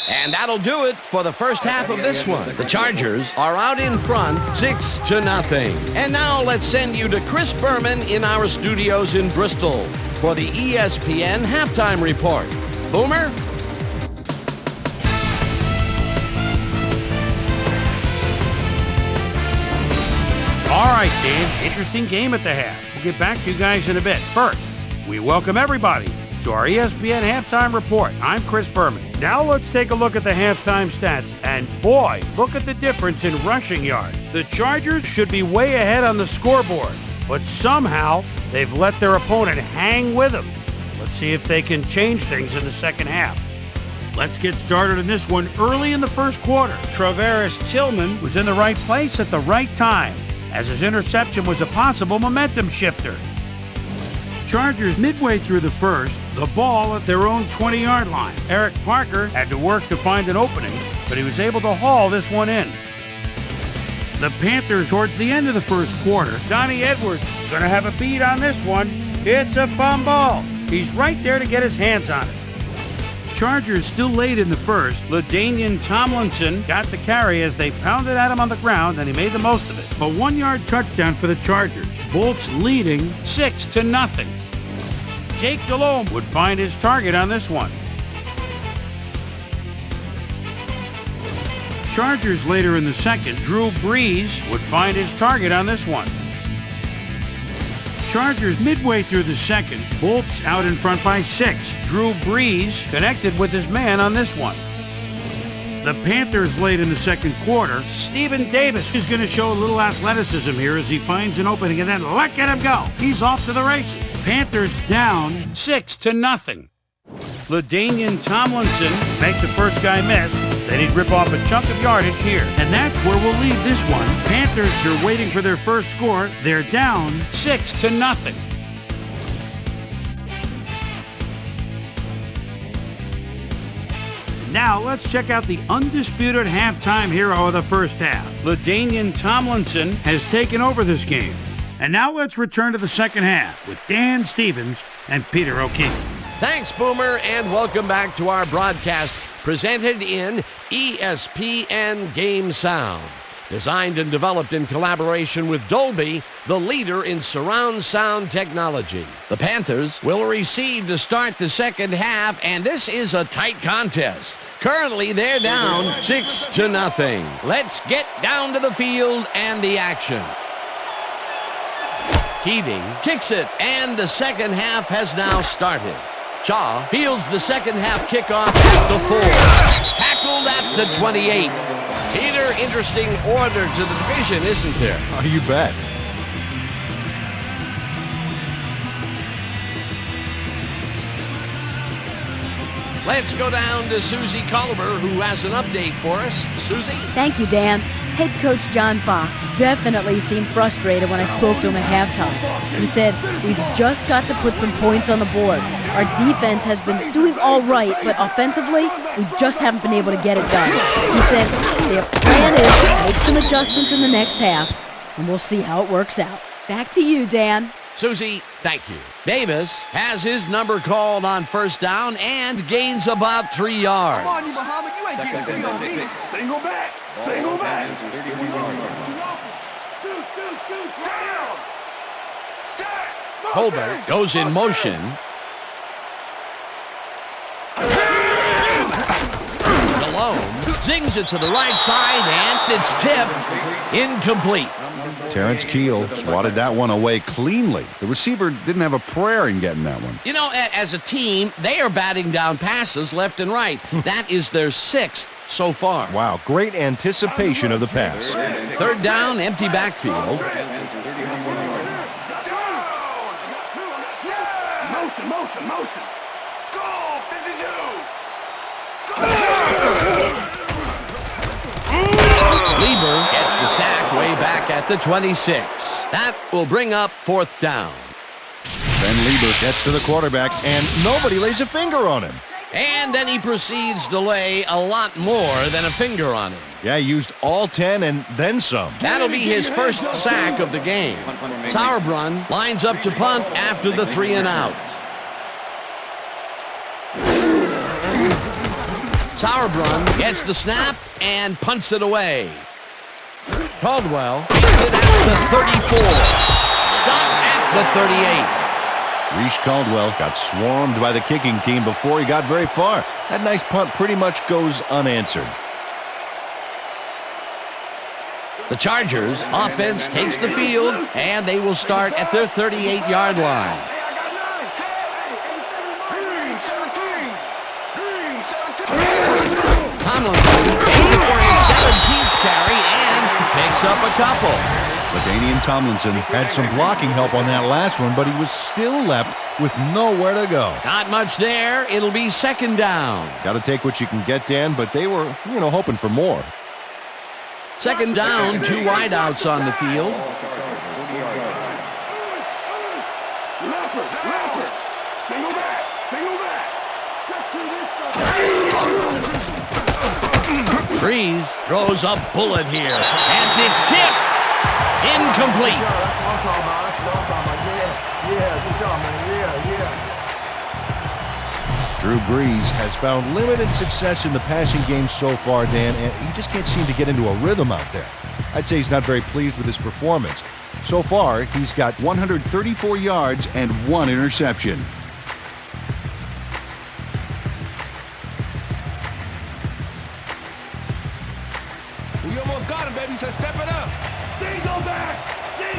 And that'll do it for the first half of this one. The Chargers are out in front, 6-0. And now let's send you to Chris Berman in our studios in Bristol for the ESPN Halftime Report. Boomer? All right, Dan. Interesting game at the half. We'll get back to you guys in a bit. First, we welcome everybody to our ESPN Halftime Report. I'm Chris Berman. Now let's take a look at the halftime stats. And boy, look at the difference in rushing yards. The Chargers should be way ahead on the scoreboard, but somehow they've let their opponent hang with them. Let's see if they can change things in the second half. Let's get started in this one early in the first quarter. Travaris Tillman was in the right place at the right time, as his interception was a possible momentum shifter. Chargers midway through the first, the ball at their own 20-yard line. Eric Parker had to work to find an opening, but he was able to haul this one in. The Panthers towards the end of the first quarter. Donnie Edwards going to have a beat on this one. It's a fumble. He's right there to get his hands on it. Chargers still late in the first. LaDainian Tomlinson got the carry as they pounded at him on the ground, and he made the most of it. A 1-yard touchdown for the Chargers. Bolts leading 6-0. Jake Delhomme would find his target on this one. Chargers later in the second. Drew Brees would find his target on this one. Chargers midway through the second. Bolts out in front by 6. Drew Brees connected with his man on this one. The Panthers late in the second quarter. Stephen Davis is going to show a little athleticism here as he finds an opening, and then look at him go. He's off to the races. Panthers down 6-0. LaDainian Tomlinson make the first guy miss. Then he'd rip off a chunk of yardage here. And that's where we'll leave this one. Panthers are waiting for their first score. They're down 6-0. Now let's check out the undisputed halftime hero of the first half. LaDainian Tomlinson has taken over this game. And now let's return to the second half with Dan Stevens and Peter O'Keefe. Thanks, Boomer, and welcome back to our broadcast presented in ESPN Game Sound. Designed and developed in collaboration with Dolby, the leader in surround sound technology. The Panthers will receive to start the second half, and this is a tight contest. Currently, they're down 6-0. Let's get down to the field and the action. Keating kicks it, and the second half has now started. Shaw fields the second half kickoff at the 4. Tackled at the 28. Peter, interesting order to the division, isn't there? Oh, you bet. Let's go down to Suzy Kolber, who has an update for us. Suzy? Thank you, Dan. Head coach John Fox definitely seemed frustrated when I spoke to him at halftime. He said, "We've just got to put some points on the board. Our defense has been doing all right, but offensively, we just haven't been able to get it done." He said, "Their plan is to make some adjustments in the next half, and we'll see how it works out." Back to you, Dan. Suzy, thank you. Davis has his number called on first down and gains about 3 yards. Come on, you Muhammad, you ain't getting 3 on me. Single back. Single back. 31 yards. Colbert goes in motion. Delhomme zings it to the right side, and it's tipped. Incomplete. Terrence Keel swatted that one away cleanly. The receiver didn't have a prayer in getting that one. You know, as a team, they are batting down passes left and right. That is their 6th so far. Wow, great anticipation of the pass. Third down, empty backfield. Motion. Go, 52. Lieber gets the sack way back at the 26. That will bring up fourth down. Then Lieber gets to the quarterback, and nobody lays a finger on him. And then he proceeds to lay a lot more than a finger on him. Yeah, he used all 10 and then some. That'll be his first sack of the game. Sauerbrunn lines up to punt after the 3 and out. Sauerbrunn gets the snap and punts it away. Caldwell takes it at the 34. Stopped at the 38. Reese Caldwell got swarmed by the kicking team before he got very far. That nice punt pretty much goes unanswered. The Chargers offense takes the field, and they will start at their 38-yard line. Tomlinson takes it for his 17th carry and picks up a couple. LaDainian Tomlinson had some blocking help on that last one, but he was still left with nowhere to go. Not much there. It'll be second down. Got to take what you can get, Dan, but they were, hoping for more. Second down, 2 wideouts on the field. Breeze throws a bullet here, and it's tipped. Incomplete. Drew Brees has found limited success in the passing game so far, Dan, and he just can't seem to get into a rhythm out there. I'd say he's not very pleased with his performance. So far, he's got 134 yards and 1 interception. We almost got him, baby, so step it up. Go back!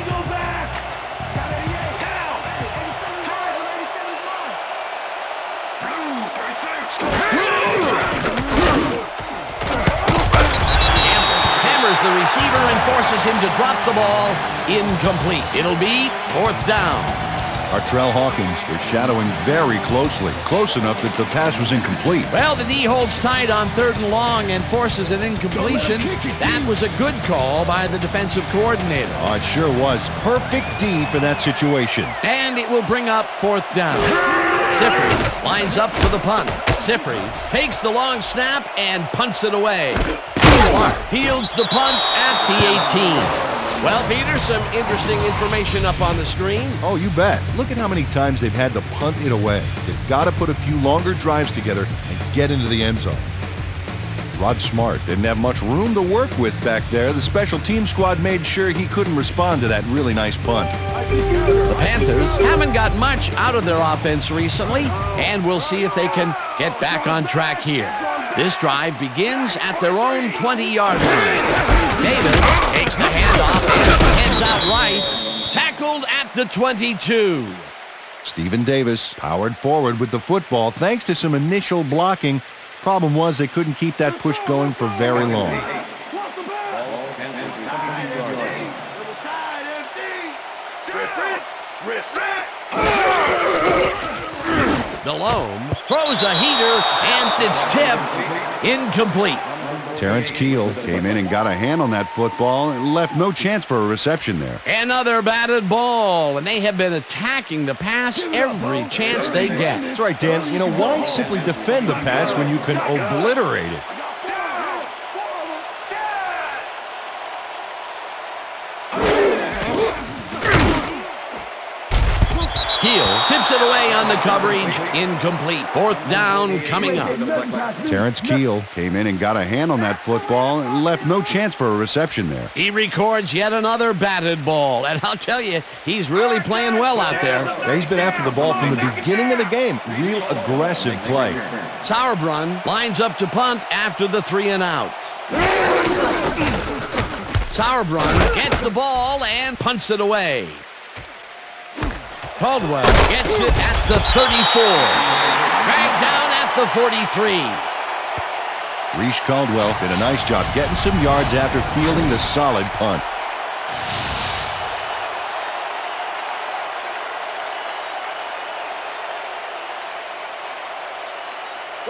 Go back! Got 88. Down! 87 hammers the receiver and forces him to drop the ball. Incomplete. It'll be 4th down. Artrell Hawkins was shadowing very closely, close enough that the pass was incomplete. Well, the D holds tight on 3rd and long and forces an incompletion. That was a good call by the defensive coordinator. Oh, it sure was. Perfect D for that situation. And it will bring up 4th down. Sifries lines up for the punt. Sifries takes the long snap and punts it away. Smart fields the punt at the 18. Well, Peter, some interesting information up on the screen. Oh, you bet. Look at how many times they've had to punt it away. They've got to put a few longer drives together and get into the end zone. Rod Smart didn't have much room to work with back there. The special team squad made sure he couldn't respond to that really nice punt. The Panthers haven't got much out of their offense recently, and we'll see if they can get back on track here. This drive begins at their own 20-yard line. Davis takes the handoff and heads out right. Tackled at the 22. Stephen Davis powered forward with the football thanks to some initial blocking. Problem was they couldn't keep that push going for very long. Delhomme throws a heater, and it's tipped. Incomplete. Terrence Keel came in and got a hand on that football and left no chance for a reception there. Another batted ball, and they have been attacking the pass every chance they get. That's right, Dan. You know, why simply defend the pass when you can obliterate it? Keel tips it away on the coverage. Incomplete. 4th down coming up. Terrence Keel came in and got a hand on that football and left no chance for a reception there. He records yet another batted ball, and I'll tell you, he's really playing well out there. Yeah, he's been after the ball from the beginning of the game. Real aggressive play. Sauerbrunn lines up to punt after the 3 and out. Sauerbrunn gets the ball and punts it away. Caldwell gets it at the 34. Dragged down at the 43. Reese Caldwell did a nice job getting some yards after fielding the solid punt.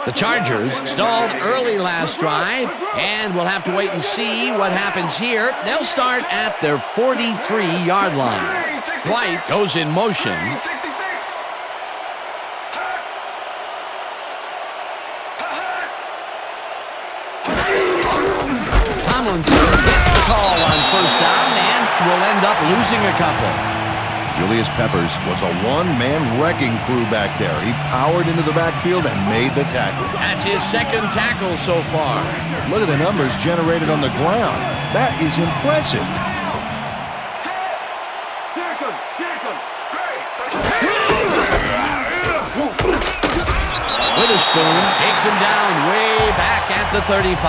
The Chargers stalled early last drive, and we'll have to wait and see what happens here. They'll start at their 43-yard line. White goes in motion. Tomlinson gets the call on 1st down and will end up losing a couple. Julius Peppers was a one-man wrecking crew back there. He powered into the backfield and made the tackle. That's his 2nd tackle so far. Look at the numbers generated on the ground. That is impressive. Witherspoon takes him down way back at the 35.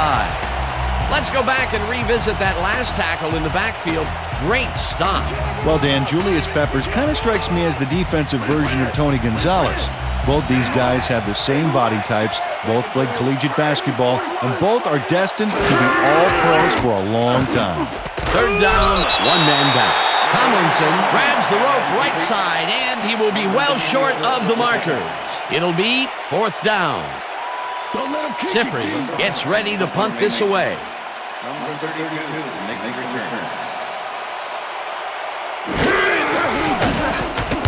Let's go back and revisit that last tackle in the backfield. Great stop. Well, Dan, Julius Peppers kind of strikes me as the defensive version of Tony Gonzalez. Both these guys have the same body types, both played collegiate basketball, and both are destined to be all-pros for a long time. 3rd down, 1 man down. Tomlinson grabs the rope right side, and he will be well short of the markers. It'll be 4th down. Sifries gets ready to punt this away. Number 32, make return.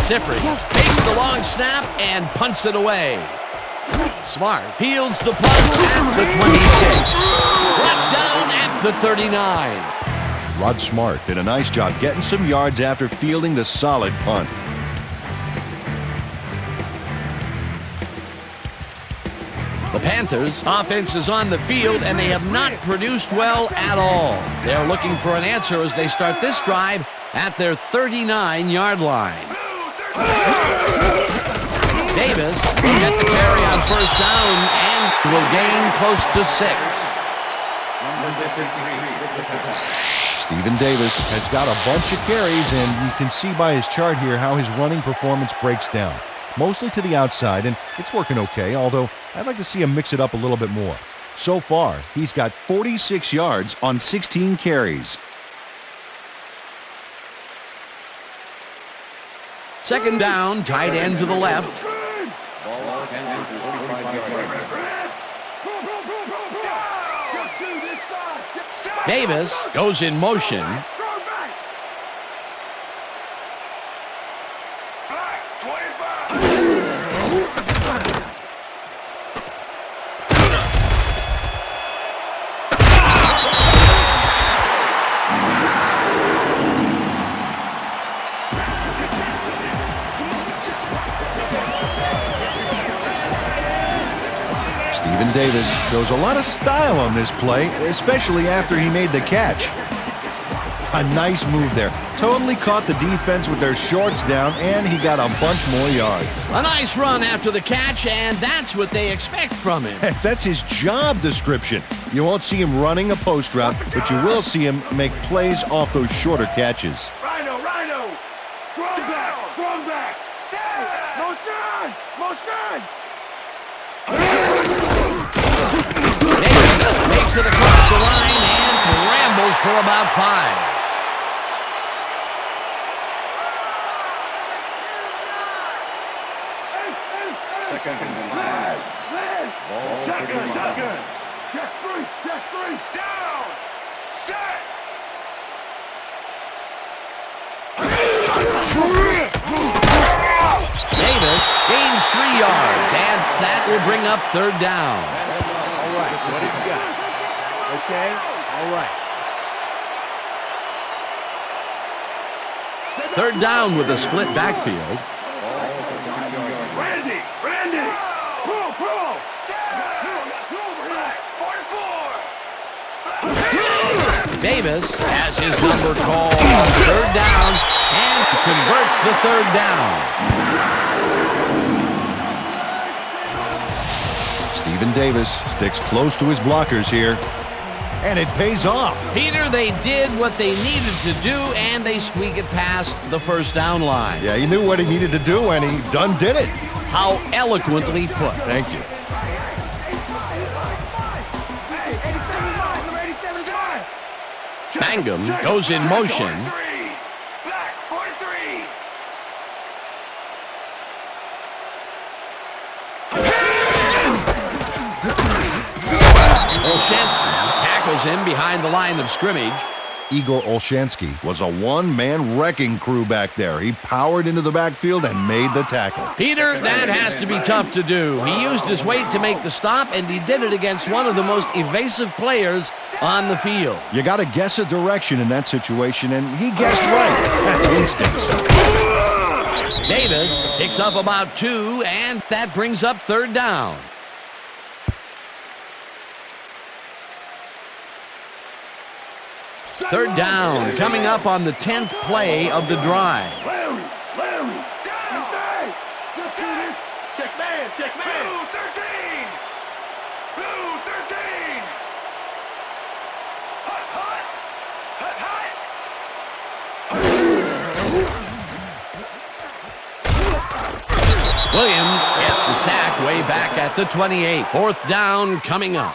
Sifri takes the long snap and punts it away. Smart fields the punt at the 26. Brought down at the 39. Rod Smart did a nice job getting some yards after fielding the solid punt. The Panthers' offense is on the field, and they have not produced well at all. They're looking for an answer as they start this drive at their 39-yard line. Davis will get the carry on first down and will gain close to 6. Stephen Davis has got a bunch of carries, and you can see by his chart here how his running performance breaks down. Mostly to the outside, and it's working okay, although I'd like to see him mix it up a little bit more. So far, he's got 46 yards on 16 carries. Second down, tight end to the left. Davis goes in motion. Stephen Davis shows a lot of style on this play, especially after he made the catch. A nice move there. Totally caught the defense with their shorts down, and he got a bunch more yards. A nice run after the catch, and that's what they expect from him. That's his job description. You won't see him running a post route, but you will see him make plays off those shorter catches. Rhino! Strong back! Motion! Davis makes it across the line and rambles for about 5. Second and 5. Shotgun! Check three! Down! Set! Davis gains 3 yards, and that will bring up third down. All right, what have you got? Okay, all right. Third down with a split backfield. Randy! Pull! Davis has his number called. Third down, and converts the third down. Stephen Davis sticks close to his blockers here, and it pays off. Peter, they did what they needed to do, and they squeak it past the first down line. Yeah, he knew what he needed to do, and he done did it. How eloquently put. Thank you. Mangum goes in motion. Black 43. Olshansky tackles him behind the line of scrimmage. Igor Olshansky was a one-man wrecking crew back there. He powered into the backfield and made the tackle. Peter, that has to be tough to do. He used his weight to make the stop, and he did it against one of the most evasive players on the field. You got to guess a direction in that situation, and he guessed right. That's instincts. Davis picks up about 2, and that brings up third down. Third down coming up on the 10th play of the drive. Larry! Down! Just shoot it! Check man! Blue 13! Hut! Williams gets the sack way back at the 28. Fourth down coming up.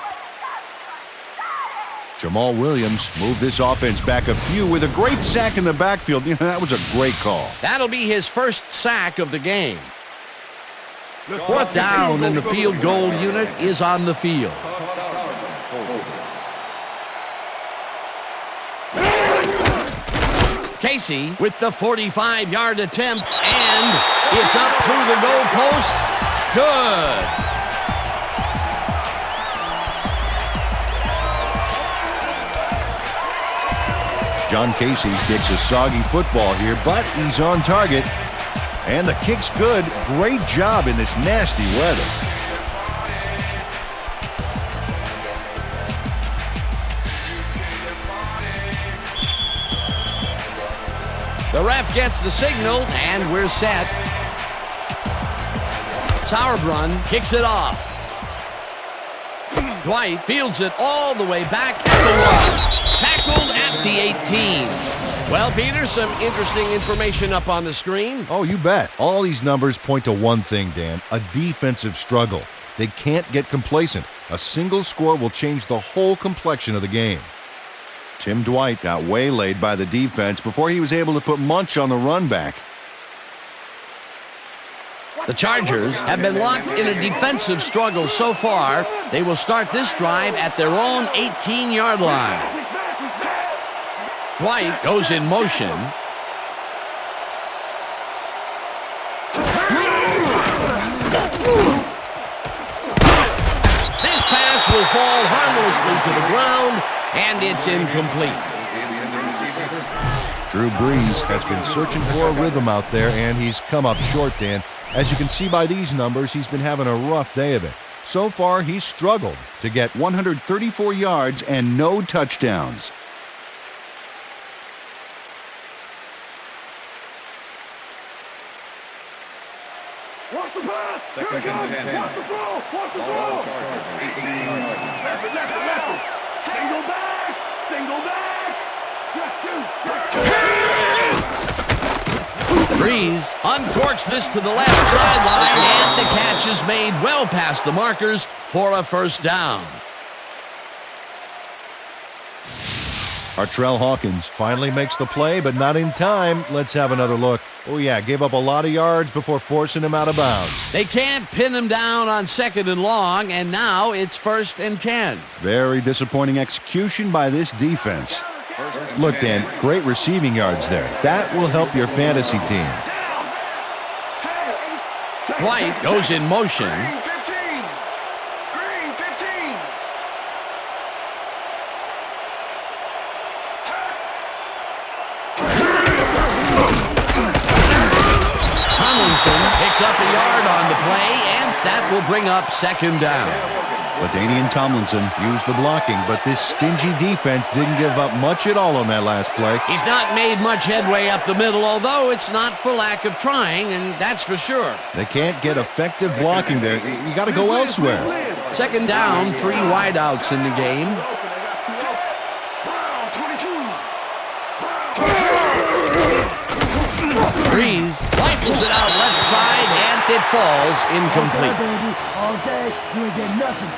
Jamal Williams moved this offense back a few with a great sack in the backfield. You know, that was a great call. That'll be his first sack of the game. Fourth down, and the field goal unit is on the field. Casey with the 45-yard attempt, and it's up through the goal post. Good. John Casey kicks a soggy football here, but he's on target. And the kick's good. Great job in this nasty weather. The ref gets the signal, and we're set. Sauerbrunn kicks it off. Dwight fields it all the way back at the 1. Tackled at the 18. Well, Peter, some interesting information up on the screen. Oh, you bet. All these numbers point to one thing, Dan, a defensive struggle. They can't get complacent. A single score will change the whole complexion of the game. Tim Dwight got waylaid by the defense before he was able to put Munch on the run back. The Chargers have been locked in a defensive struggle so far. They will start this drive at their own 18-yard line. Dwight goes in motion. This pass will fall harmlessly to the ground, and it's incomplete. Drew Brees has been searching for a rhythm out there, and he's come up short, Dan. As you can see by these numbers, he's been having a rough day of it. So far, he's struggled to get 134 yards and no touchdowns. Watch the pass. Second and 10. Watch the throw. Watch the throw. Chargers, 18-yard line. Left. Single back. Single back. Brees uncorks this to the left sideline, and the catch is made well past the markers for a first down. Artrell Hawkins finally makes the play, but not in time. Let's have another look. Oh, yeah, gave up a lot of yards before forcing him out of bounds. They can't pin him down on 2nd and long, and now it's 1st and 10. Very disappointing execution by this defense. Look, Dan, great receiving yards there. That will help your fantasy team. Dwight goes in motion. Picks up a yard on the play, and that will bring up 2nd down. LaDainian Tomlinson used the blocking, but this stingy defense didn't give up much at all on that last play. He's not made much headway up the middle, although it's not for lack of trying, and that's for sure. They can't get effective blocking there. You got to go elsewhere. 2nd down, 3 wideouts in the game. Brees rifles it out left side, and it falls incomplete. All day, you ain't get nothing.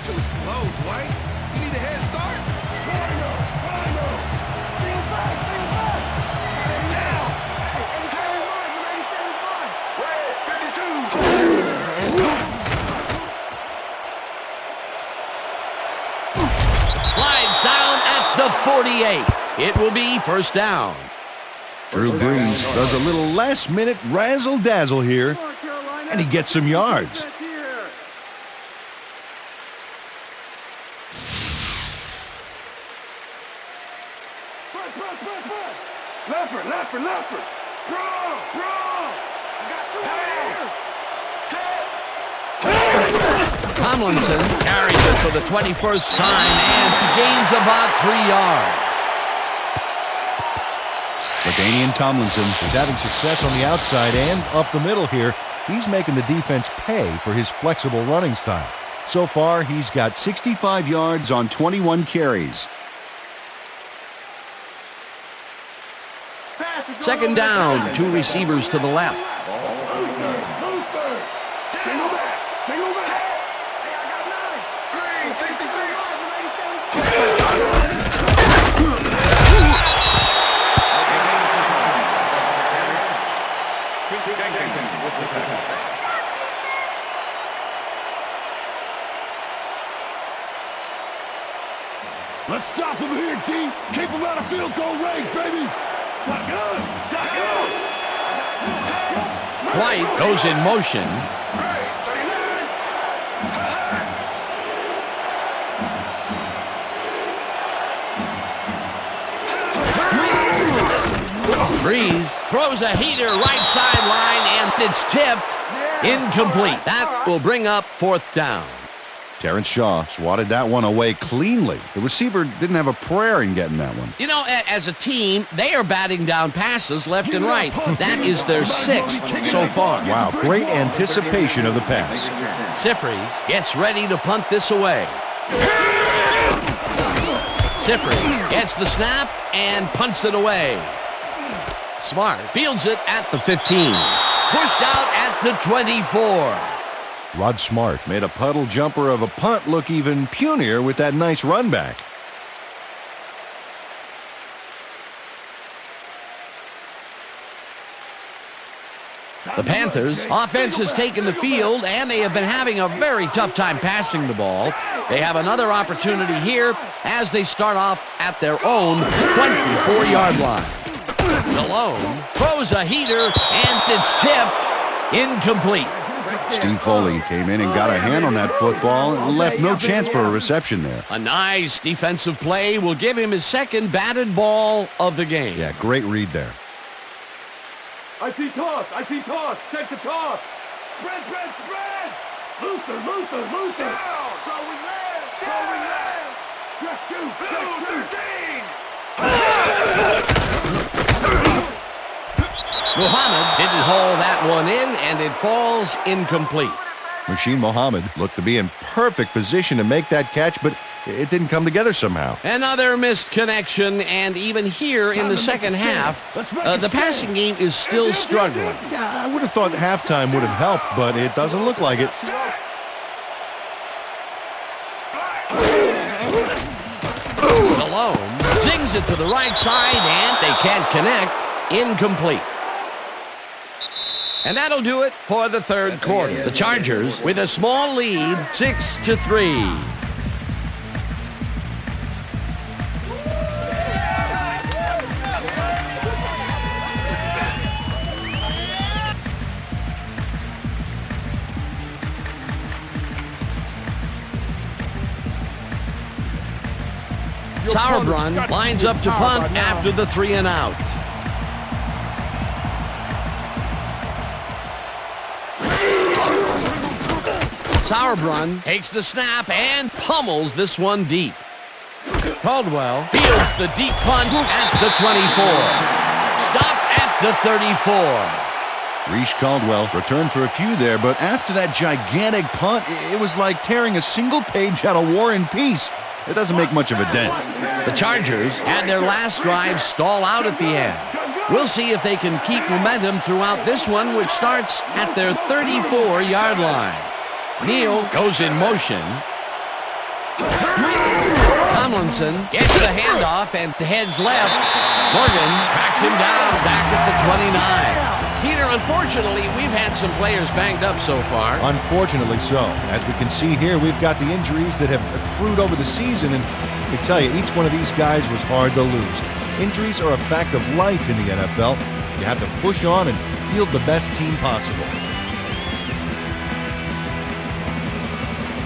Too slow, Dwight. You need a head start. Steal back. And now. Hey, carry on. Red 52. Slides down at the 48. It will be 1st down. Drew Brees does a little last-minute razzle-dazzle here, and he gets some yards. Leopard. Bro. I got 2 here. Tomlinson carries it for the 21st time and gains about 3 yards. LaDainian Tomlinson is having success on the outside and up the middle here. He's making the defense pay for his flexible running style. So far, he's got 65 yards on 21 carries. 2nd down, 2 receivers to the left. Let's stop him here, D. Keep him out of field goal range, baby. White goes in motion. Breeze throws a heater right sideline, and it's tipped. Incomplete. That will bring up fourth down. Terrence Shaw swatted that one away cleanly. The receiver didn't have a prayer in getting that one. You know, as a team, they are batting down passes left and right. That is their 6th so far. Wow, great anticipation of the pass. Sifries gets ready to punt this away. Sifries gets the snap and punts it away. Smart fields it at the 15. Pushed out at the 24. Rod Smart made a puddle jumper of a punt look even punier with that nice run back. The Panthers offense has taken the field, and they have been having a very tough time passing the ball. They have another opportunity here as they start off at their own 24-yard line. Malone throws a heater, and it's tipped. Incomplete. Steve Foley came in and got a hand on that football and left no chance for a reception there. A nice defensive play will give him his second batted ball of the game. Yeah, great read there. I see toss. Check the toss. Spread. Luther. Throwing left. Check two. Muhammad didn't haul that one in, and it falls incomplete. Machine Muhammad looked to be in perfect position to make that catch, but it didn't come together somehow. Another missed connection, and even here in the second half, the passing game is still struggling. Yeah, I would have thought halftime would have helped, but it doesn't look like it. Malone zings it to the right side, and they can't connect. Incomplete. And that'll do it for the third quarter. The Chargers with a small lead, 6-3. Sauerbrunn lines up to punt after the 3-and-out. Sauerbrunn takes the snap and pummels this one deep. Caldwell fields the deep punt at the 24. Stopped at the 34. Reese Caldwell returned for a few there, but after that gigantic punt, it was like tearing a single page out of War and Peace. It doesn't make much of a dent. The Chargers had their last drive stall out at the end. We'll see if they can keep momentum throughout this one, which starts at their 34-yard line. Neal goes in motion. Tomlinson gets the handoff and heads left. Morgan tracks him down back at the 29. Peter, unfortunately, we've had some players banged up so far. Unfortunately so. As we can see here, we've got the injuries that have accrued over the season, and I tell you, each one of these guys was hard to lose. Injuries are a fact of life in the NFL. You have to push on and field the best team possible.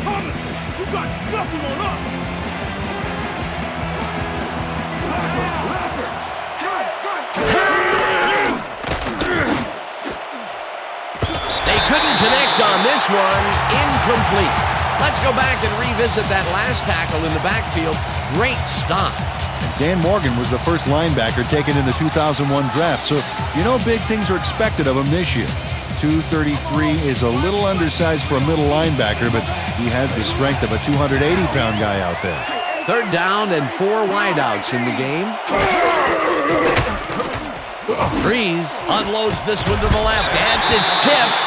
You got nothing on us. They couldn't connect on this one. Incomplete. Let's go back and revisit that last tackle in the backfield. Great stop. Dan Morgan was the first linebacker taken in the 2001 draft, so you know big things are expected of him this year. 233 is a little undersized for a middle linebacker, but he has the strength of a 280-pound guy out there. Third down and 4 wideouts in the game. Breeze unloads this one to the left, and it's tipped.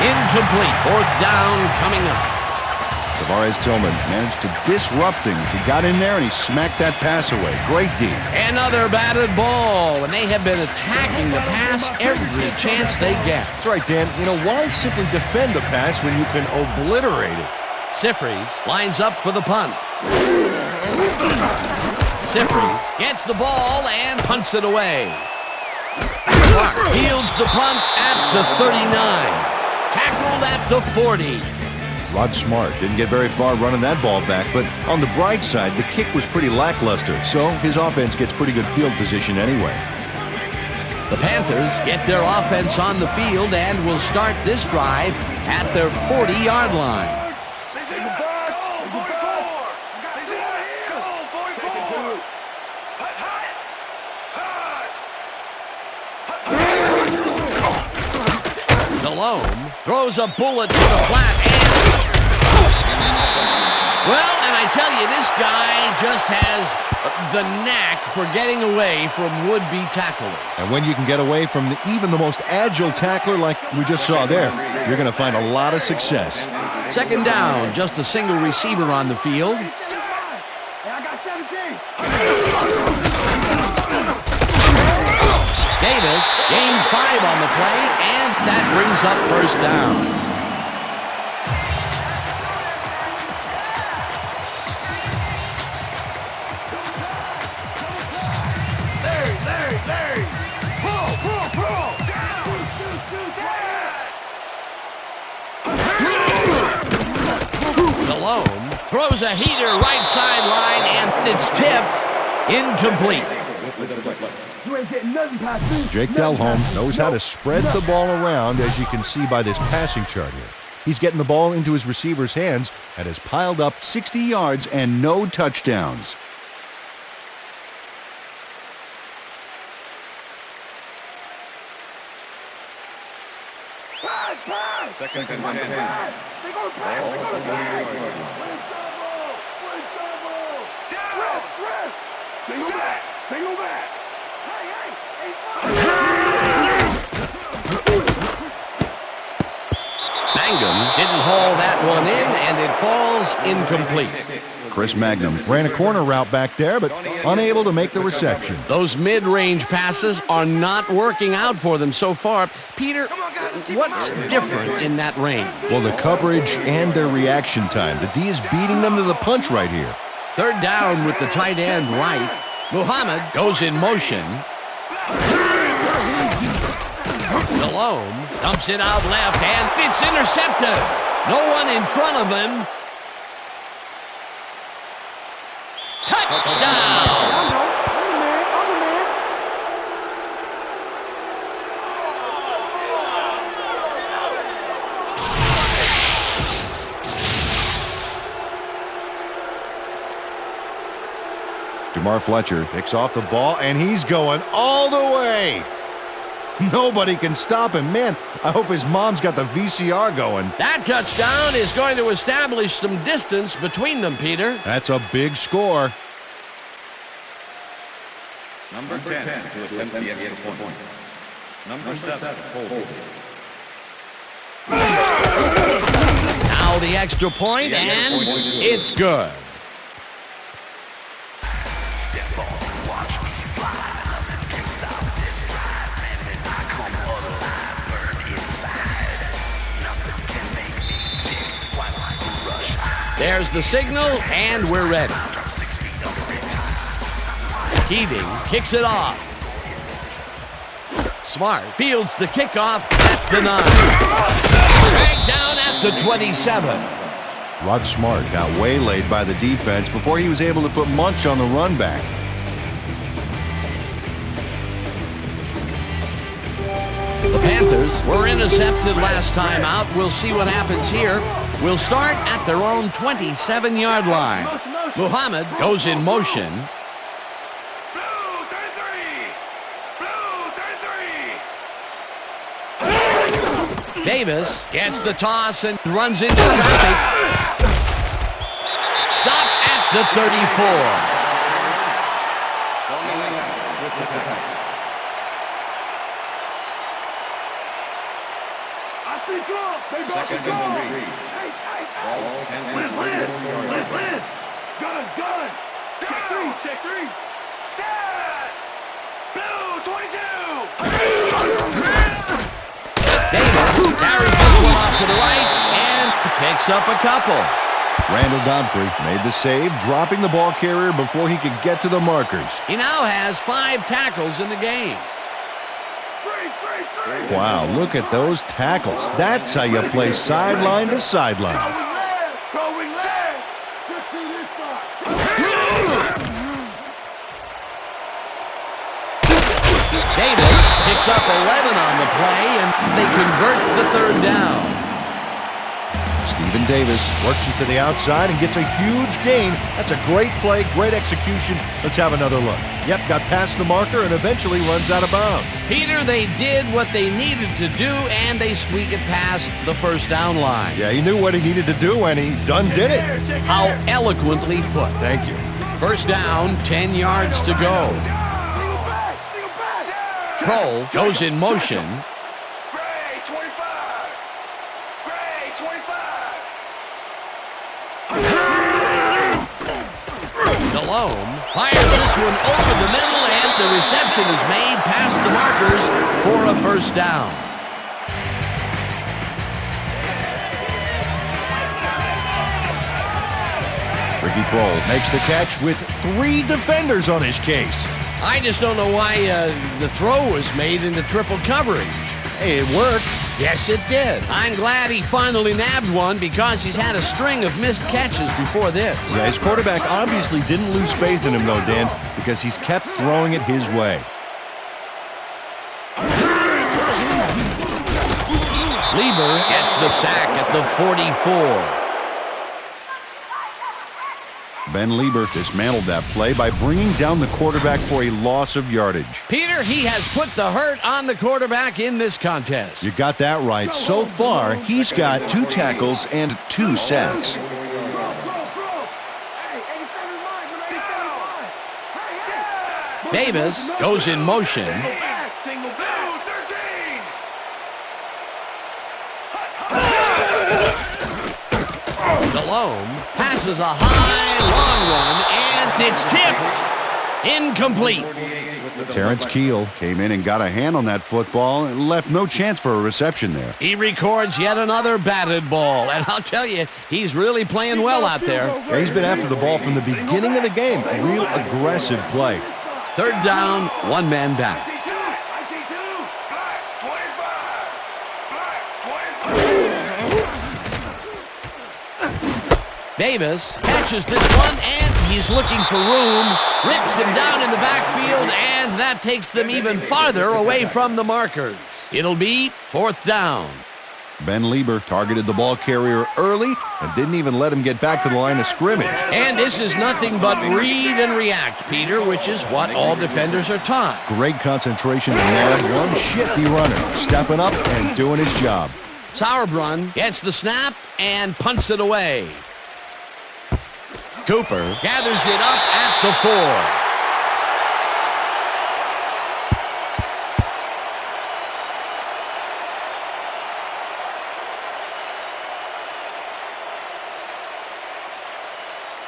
Incomplete. Fourth down coming up. Tavares Tillman managed to disrupt things. He got in there and he smacked that pass away. Great D. Another batted ball, and they have been attacking the pass every chance they get. That's right, Dan. You know, why simply defend the pass when you can obliterate it? Sifries lines up for the punt. Sifries gets the ball and punts it away. Clark fields the punt at the 39. Tackled at the 40. Rod Smart didn't get very far running that ball back, but on the bright side, the kick was pretty lackluster, so his offense gets pretty good field position anyway. The Panthers get their offense on the field and will start this drive at their 40-yard line. Delhomme throws a bullet to the flat and... Well, and I tell you, this guy just has the knack for getting away from would-be tacklers. And when you can get away from even the most agile tackler like we just saw there, you're going to find a lot of success. Second down, just a single receiver on the field. Davis gains 5 on the play, and that brings up first down. Delhomme throws a heater right sideline, and it's tipped incomplete. Jake Delhomme knows how to spread the ball around, as you can see by this passing chart here. He's getting the ball into his receiver's hands and has piled up 60 yards and no touchdowns. Second and 10. Single back. Mangum didn't haul that one in, and it falls incomplete. Chris Magnum ran a corner route back there, but unable to make the reception. Those mid-range passes are not working out for them so far. Peter, what's different in that range? Well, the coverage and their reaction time. The D is beating them to the punch right here. Third down with the tight end right. Muhammad goes in motion. Delhomme dumps it out left, and it's intercepted. No one in front of him. Touchdown! Jamar Fletcher picks off the ball, and he's going all the way. Nobody can stop him. Man, I hope his mom's got the VCR going. That touchdown is going to establish some distance between them, Peter. That's a big score. Number 10 to attempt the extra point. Number 7, hold. Now the extra point, and it's good. There's the signal, and we're ready. Keating kicks it off. Smart fields the kickoff at the 9. Dragged down at the 27. Rod Smart got waylaid by the defense before he was able to put Munch on the run back. The Panthers were intercepted last time out. We'll see what happens here. We'll start at their own 27-yard line. Muhammad goes in motion. Davis gets the toss and runs into traffic. Stopped at the 34. Second and 3. Ball, Panthers, Gun. Check three. Set. Blue, 22. Davis carries this one off to the right and picks up a couple. Randall Godfrey made the save, dropping the ball carrier before he could get to the markers. He now has 5 tackles in the game. Wow, look at those tackles. That's how you play sideline to sideline. Davis picks up 11 on the play, and they convert the 3rd down. Stephen Davis works it to the outside and gets a huge gain. That's a great play, great execution. Let's have another look. Yep, got past the marker and eventually runs out of bounds. Peter, they did what they needed to do, and they squeak it past the 1st down line. Yeah, he knew what he needed to do, and he done did it. How eloquently put. Thank you. 1st down, 10 yards to go. Kroll goes in motion. Delhomme fires this one over the middle, and the reception is made past the markers for a 1st down. Ricky Kroll makes the catch with 3 defenders on his case. I just don't know why the throw was made into triple coverage. Hey, it worked. Yes, it did. I'm glad he finally nabbed one because he's had a string of missed catches before this. Yeah, his quarterback obviously didn't lose faith in him, though, Dan, because he's kept throwing it his way. Lieber gets the sack at the 44. Ben Lieber dismantled that play by bringing down the quarterback for a loss of yardage. Peter, he has put the hurt on the quarterback in this contest. You got that right. So far, he's got 2 tackles and 2 sacks. Davis goes in motion. Delhomme passes a high, long one, and it's tipped. Incomplete. Terrence Keel came in and got a hand on that football and left no chance for a reception there. He records yet another batted ball, and I'll tell you, he's really playing well out there. Yeah, he's been after the ball from the beginning of the game. A real aggressive play. 3rd down, 1 man back. Davis catches this one, and he's looking for room, rips him down in the backfield, and that takes them even farther away from the markers. It'll be 4th down. Ben Lieber targeted the ball carrier early and didn't even let him get back to the line of scrimmage. And this is nothing but read and react, Peter, which is what all defenders are taught. Great concentration to nab one shifty runner, stepping up and doing his job. Sauerbrunn gets the snap and punts it away. Cooper gathers it up at the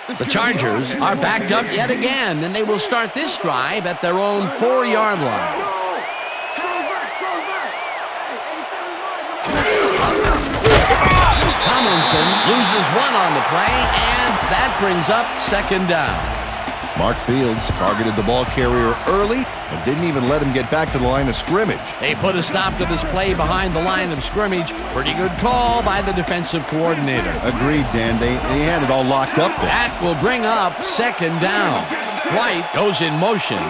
4. The Chargers are backed up yet again, and they will start this drive at their own 4-yard line. Tomlinson loses 1 on the play, and that brings up 2nd down. Mark Fields targeted the ball carrier early and didn't even let him get back to the line of scrimmage. They put a stop to this play behind the line of scrimmage. Pretty good call by the defensive coordinator. Agreed, Dan. They had it all locked up there. That will bring up 2nd down. White goes in motion.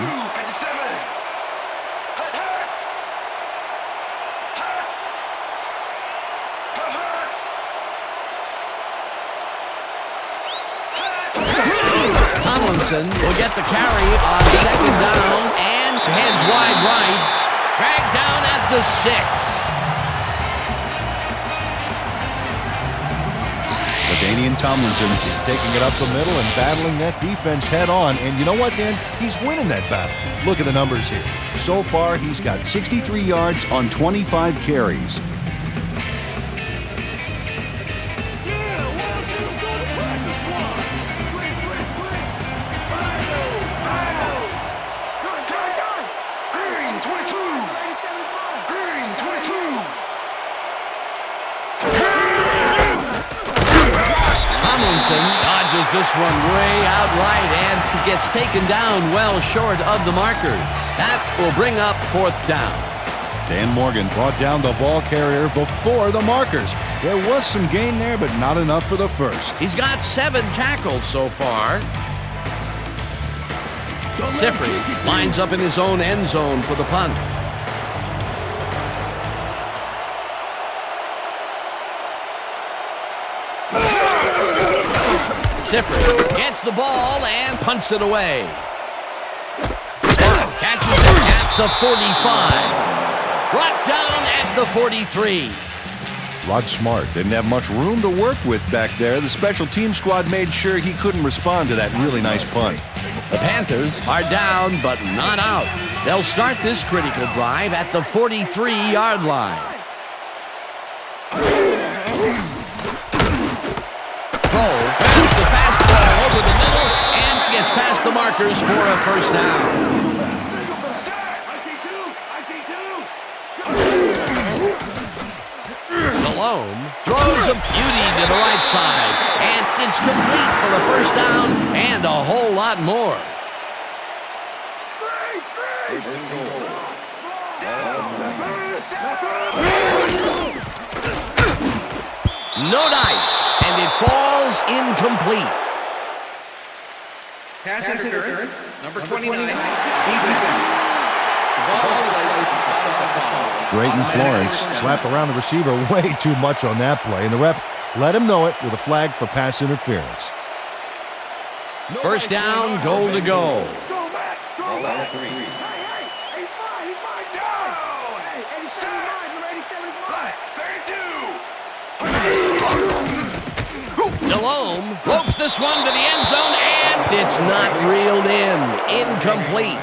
Tomlinson will get the carry on 2nd down and heads wide right. Dragged down at the 6. LaDainian Tomlinson is taking it up the middle and battling that defense head on. And you know what, Dan? He's winning that battle. Look at the numbers here. So far, he's got 63 yards on 25 carries. Tomlinson dodges this one way out right and gets taken down well short of the markers. That will bring up 4th down. Dan Morgan brought down the ball carrier before the markers. There was some gain there, but not enough for the first. He's got 7 tackles so far. Sifri lines up in his own end zone for the punt. Sifri gets the ball and punts it away. Scott catches it at the 45. Brought down at the 43. Rod Smart didn't have much room to work with back there. The special team squad made sure he couldn't respond to that really nice punt. The Panthers are down but not out. They'll start this critical drive at the 43-yard line. Cole grabs the fastball over the middle and gets past the markers for a 1st down. Malone throws a beauty to the right side, and it's complete for a 1st down and a whole lot more. No dice, and it falls incomplete. Pass interference, number 29, defense. Drayton Florence slapped around the receiver way too much on that play, and the ref let him know it with a flag for pass interference. 1st down, goal to go. Delhomme ropes this one to the end zone, and it's not reeled in. Incomplete.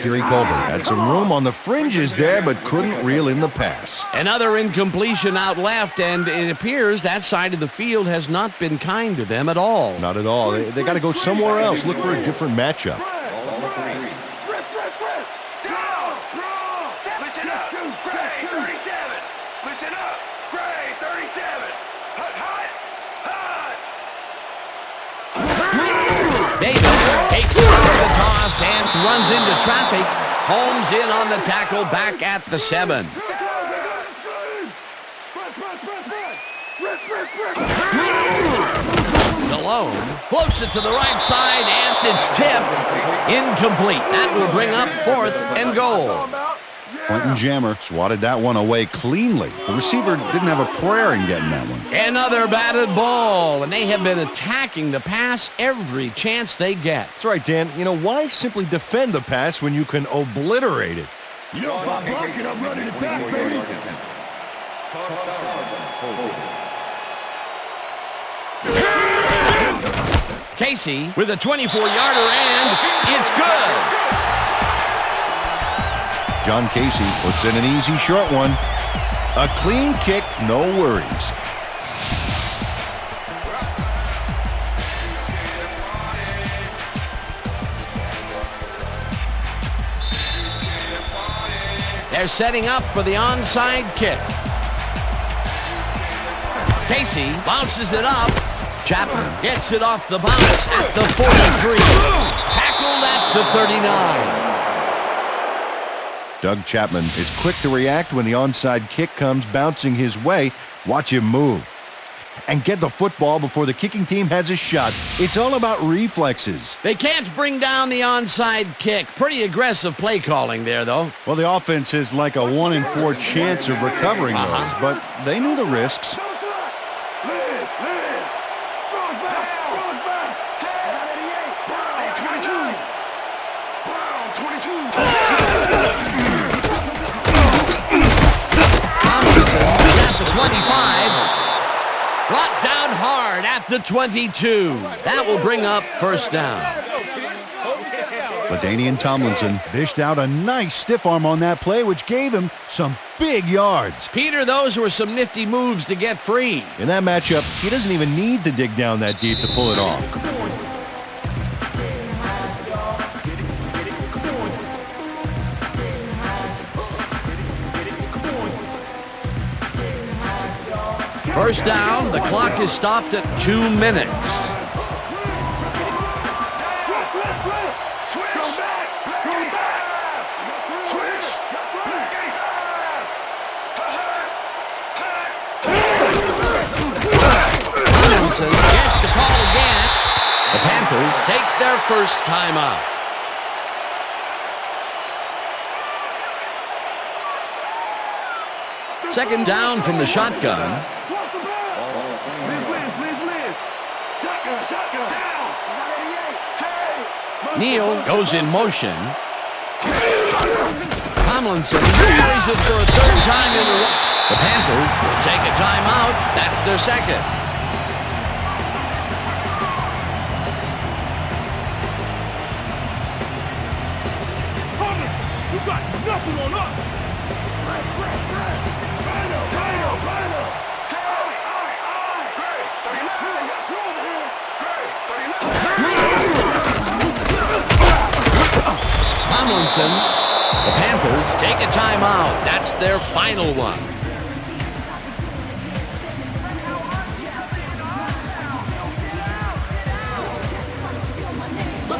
Suzy Kolber had some room on the fringes there, but couldn't reel in the pass. Another incompletion out left, and it appears that side of the field has not been kind to them at all. Not at all. They got to go somewhere else, look for a different matchup. Davis takes off the toss and runs into traffic. Holmes in on the tackle back at the 7. Delhomme floats it to the right side, and it's tipped. Incomplete. That will bring up 4th and goal. Quentin Jammer swatted that one away cleanly. The receiver didn't have a prayer in getting that one. Another batted ball, and they have been attacking the pass every chance they get. That's right, Dan. You know, why simply defend the pass when you can obliterate it? You know, if I block it, I'm running it back, baby. Casey with a 24-yarder, and it's good. John Casey puts in an easy short one. A clean kick, no worries. They're setting up for the onside kick. Casey bounces it up. Chapman gets it off the bounce at the 43. Tackled at the 39. Doug Chapman is quick to react when the onside kick comes bouncing his way. Watch him move. And get the football before the kicking team has a shot. It's all about reflexes. They can't bring down the onside kick. Pretty aggressive play calling there, though. Well, the offense has like a 1 in 4 chance of recovering those, but they knew the risks. At the 25, brought down hard at the 22. That will bring up 1st down. LaDainian Tomlinson dished out a nice stiff arm on that play, which gave him some big yards. Peter, those were some nifty moves to get free. In that matchup, he doesn't even need to dig down that deep to pull it off. First down, the clock is stopped at 2 minutes. Tomlinson gets the call again. The Panthers take their first timeout. Second down from the shotgun. Neal goes in motion. Tomlinson carries it for a third time in a row. The Panthers will take a timeout. That's their second. You got nothing on us. Tomlinson, the Panthers take a timeout. That's their final one.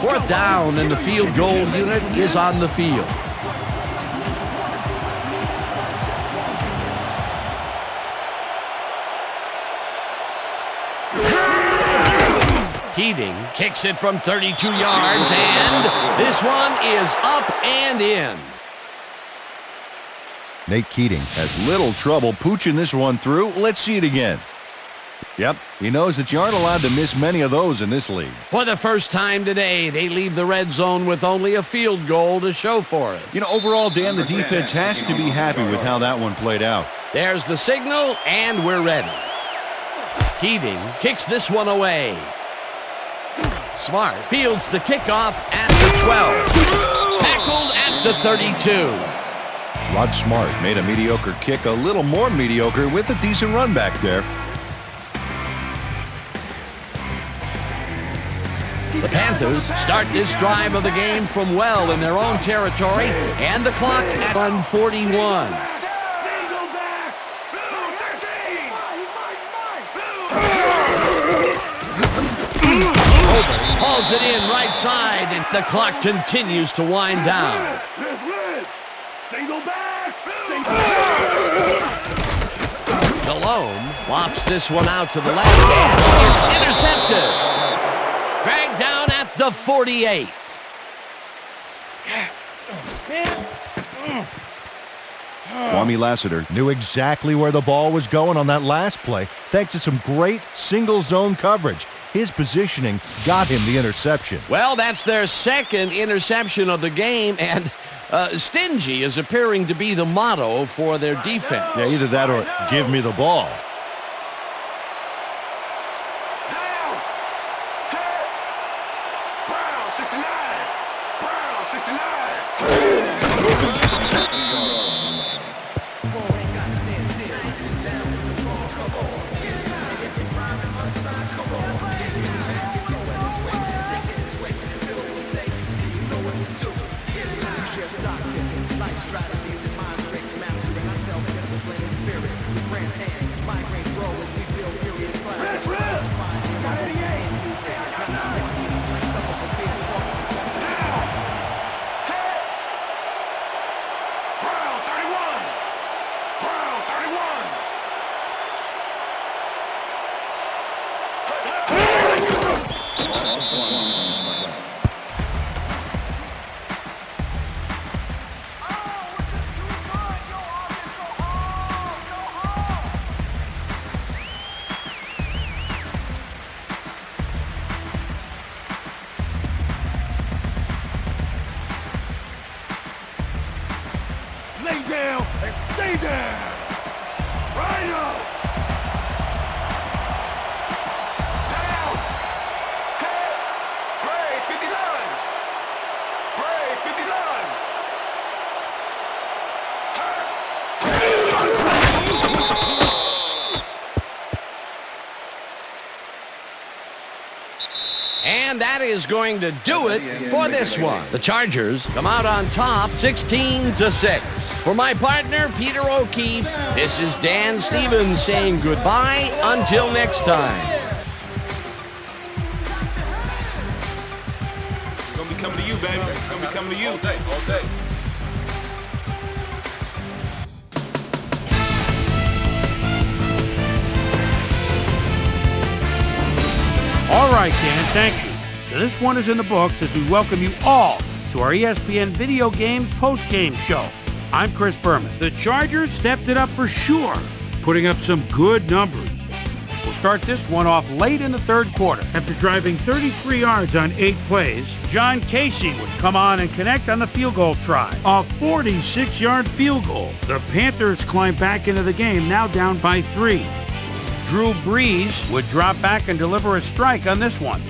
Fourth down, and the field goal unit is on the field. Keating kicks it from 32 yards, and this one is up and in. Nate Keating has little trouble pooching this one through. Let's see it again. Yep, he knows that you aren't allowed to miss many of those in this league. For the first time today, they leave the red zone with only a field goal to show for it. You know, overall, Dan, the defense has to be happy with how that one played out. There's the signal, and we're ready. Keating kicks this one away. Smart fields the kickoff at the 12. Tackled at the 32. Rod Smart made a mediocre kick a little more mediocre with a decent run back there. The Panthers start this drive of the game from well in their own territory, and the clock at 1:41. Hauls it in right side, and the clock continues to wind down. Delhomme lofts this one out to the left, and it's intercepted. Dragged down at the 48. Kwame Lassiter knew exactly where the ball was going on that last play thanks to some great single zone coverage. His positioning got him the interception. Well, that's their second interception of the game, and stingy is appearing to be the motto for their defense. Yeah, either that or give me the ball. Lay down and stay down. Right up. Down. Set. Break 59. Break 59. And that is going to do it for this one. The Chargers come out on top 16-6. For my partner, Peter O'Keefe, this is Dan Stevens saying goodbye until next time. Gonna be coming to you, baby. Gonna be coming to you. All day, all day. All right, Dan, thank you. So this one is in the books as we welcome you all to our ESPN Video Games post-game show. I'm Chris Berman. The Chargers stepped it up for sure, putting up some good numbers. We'll start this one off late in the third quarter. After driving 33 yards on 8 plays, John Casey would come on and connect on the field goal try. A 46-yard field goal. The Panthers climb back into the game, now down by 3. Drew Brees would drop back and deliver a strike on this one.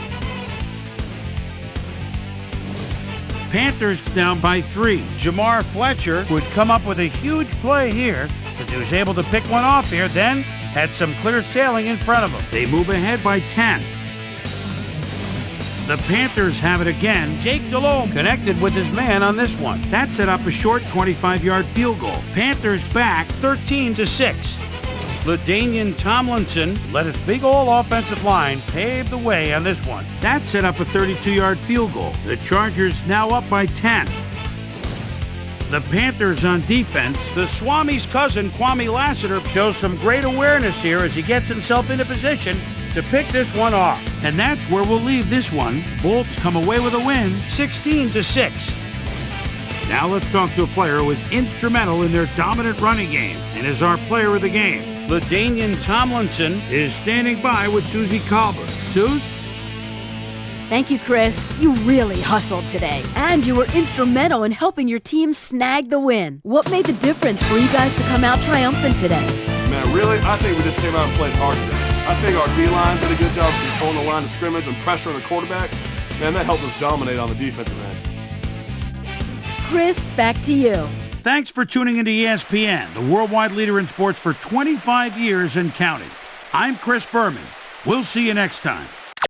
Panthers down by 3. Jamar Fletcher would come up with a huge play here because he was able to pick one off here, then had some clear sailing in front of him. They move ahead by 10. The Panthers have it again. Jake Delhomme connected with his man on this one. That set up a short 25-yard field goal. Panthers back 13-6. LaDainian Tomlinson let his big old offensive line pave the way on this one. That set up a 32-yard field goal. The Chargers now up by 10. The Panthers on defense. The Swami's cousin, Kwame Lassiter, shows some great awareness here as he gets himself into position to pick this one off. And that's where we'll leave this one. Bolts come away with a win, 16-6. Now let's talk to a player who was instrumental in their dominant running game and is our player of the game. LaDainian Tomlinson is standing by with Suzy Kolber. Suze? Thank you, Chris. You really hustled today. And you were instrumental in helping your team snag the win. What made the difference for you guys to come out triumphant today? Man, really? I think we just came out and played hard today. I think our D-line did a good job of controlling the line of scrimmage and pressuring the quarterback. Man, that helped us dominate on the defensive end. Chris, back to you. Thanks for tuning into ESPN, the worldwide leader in sports for 25 years and counting. I'm Chris Berman. We'll see you next time.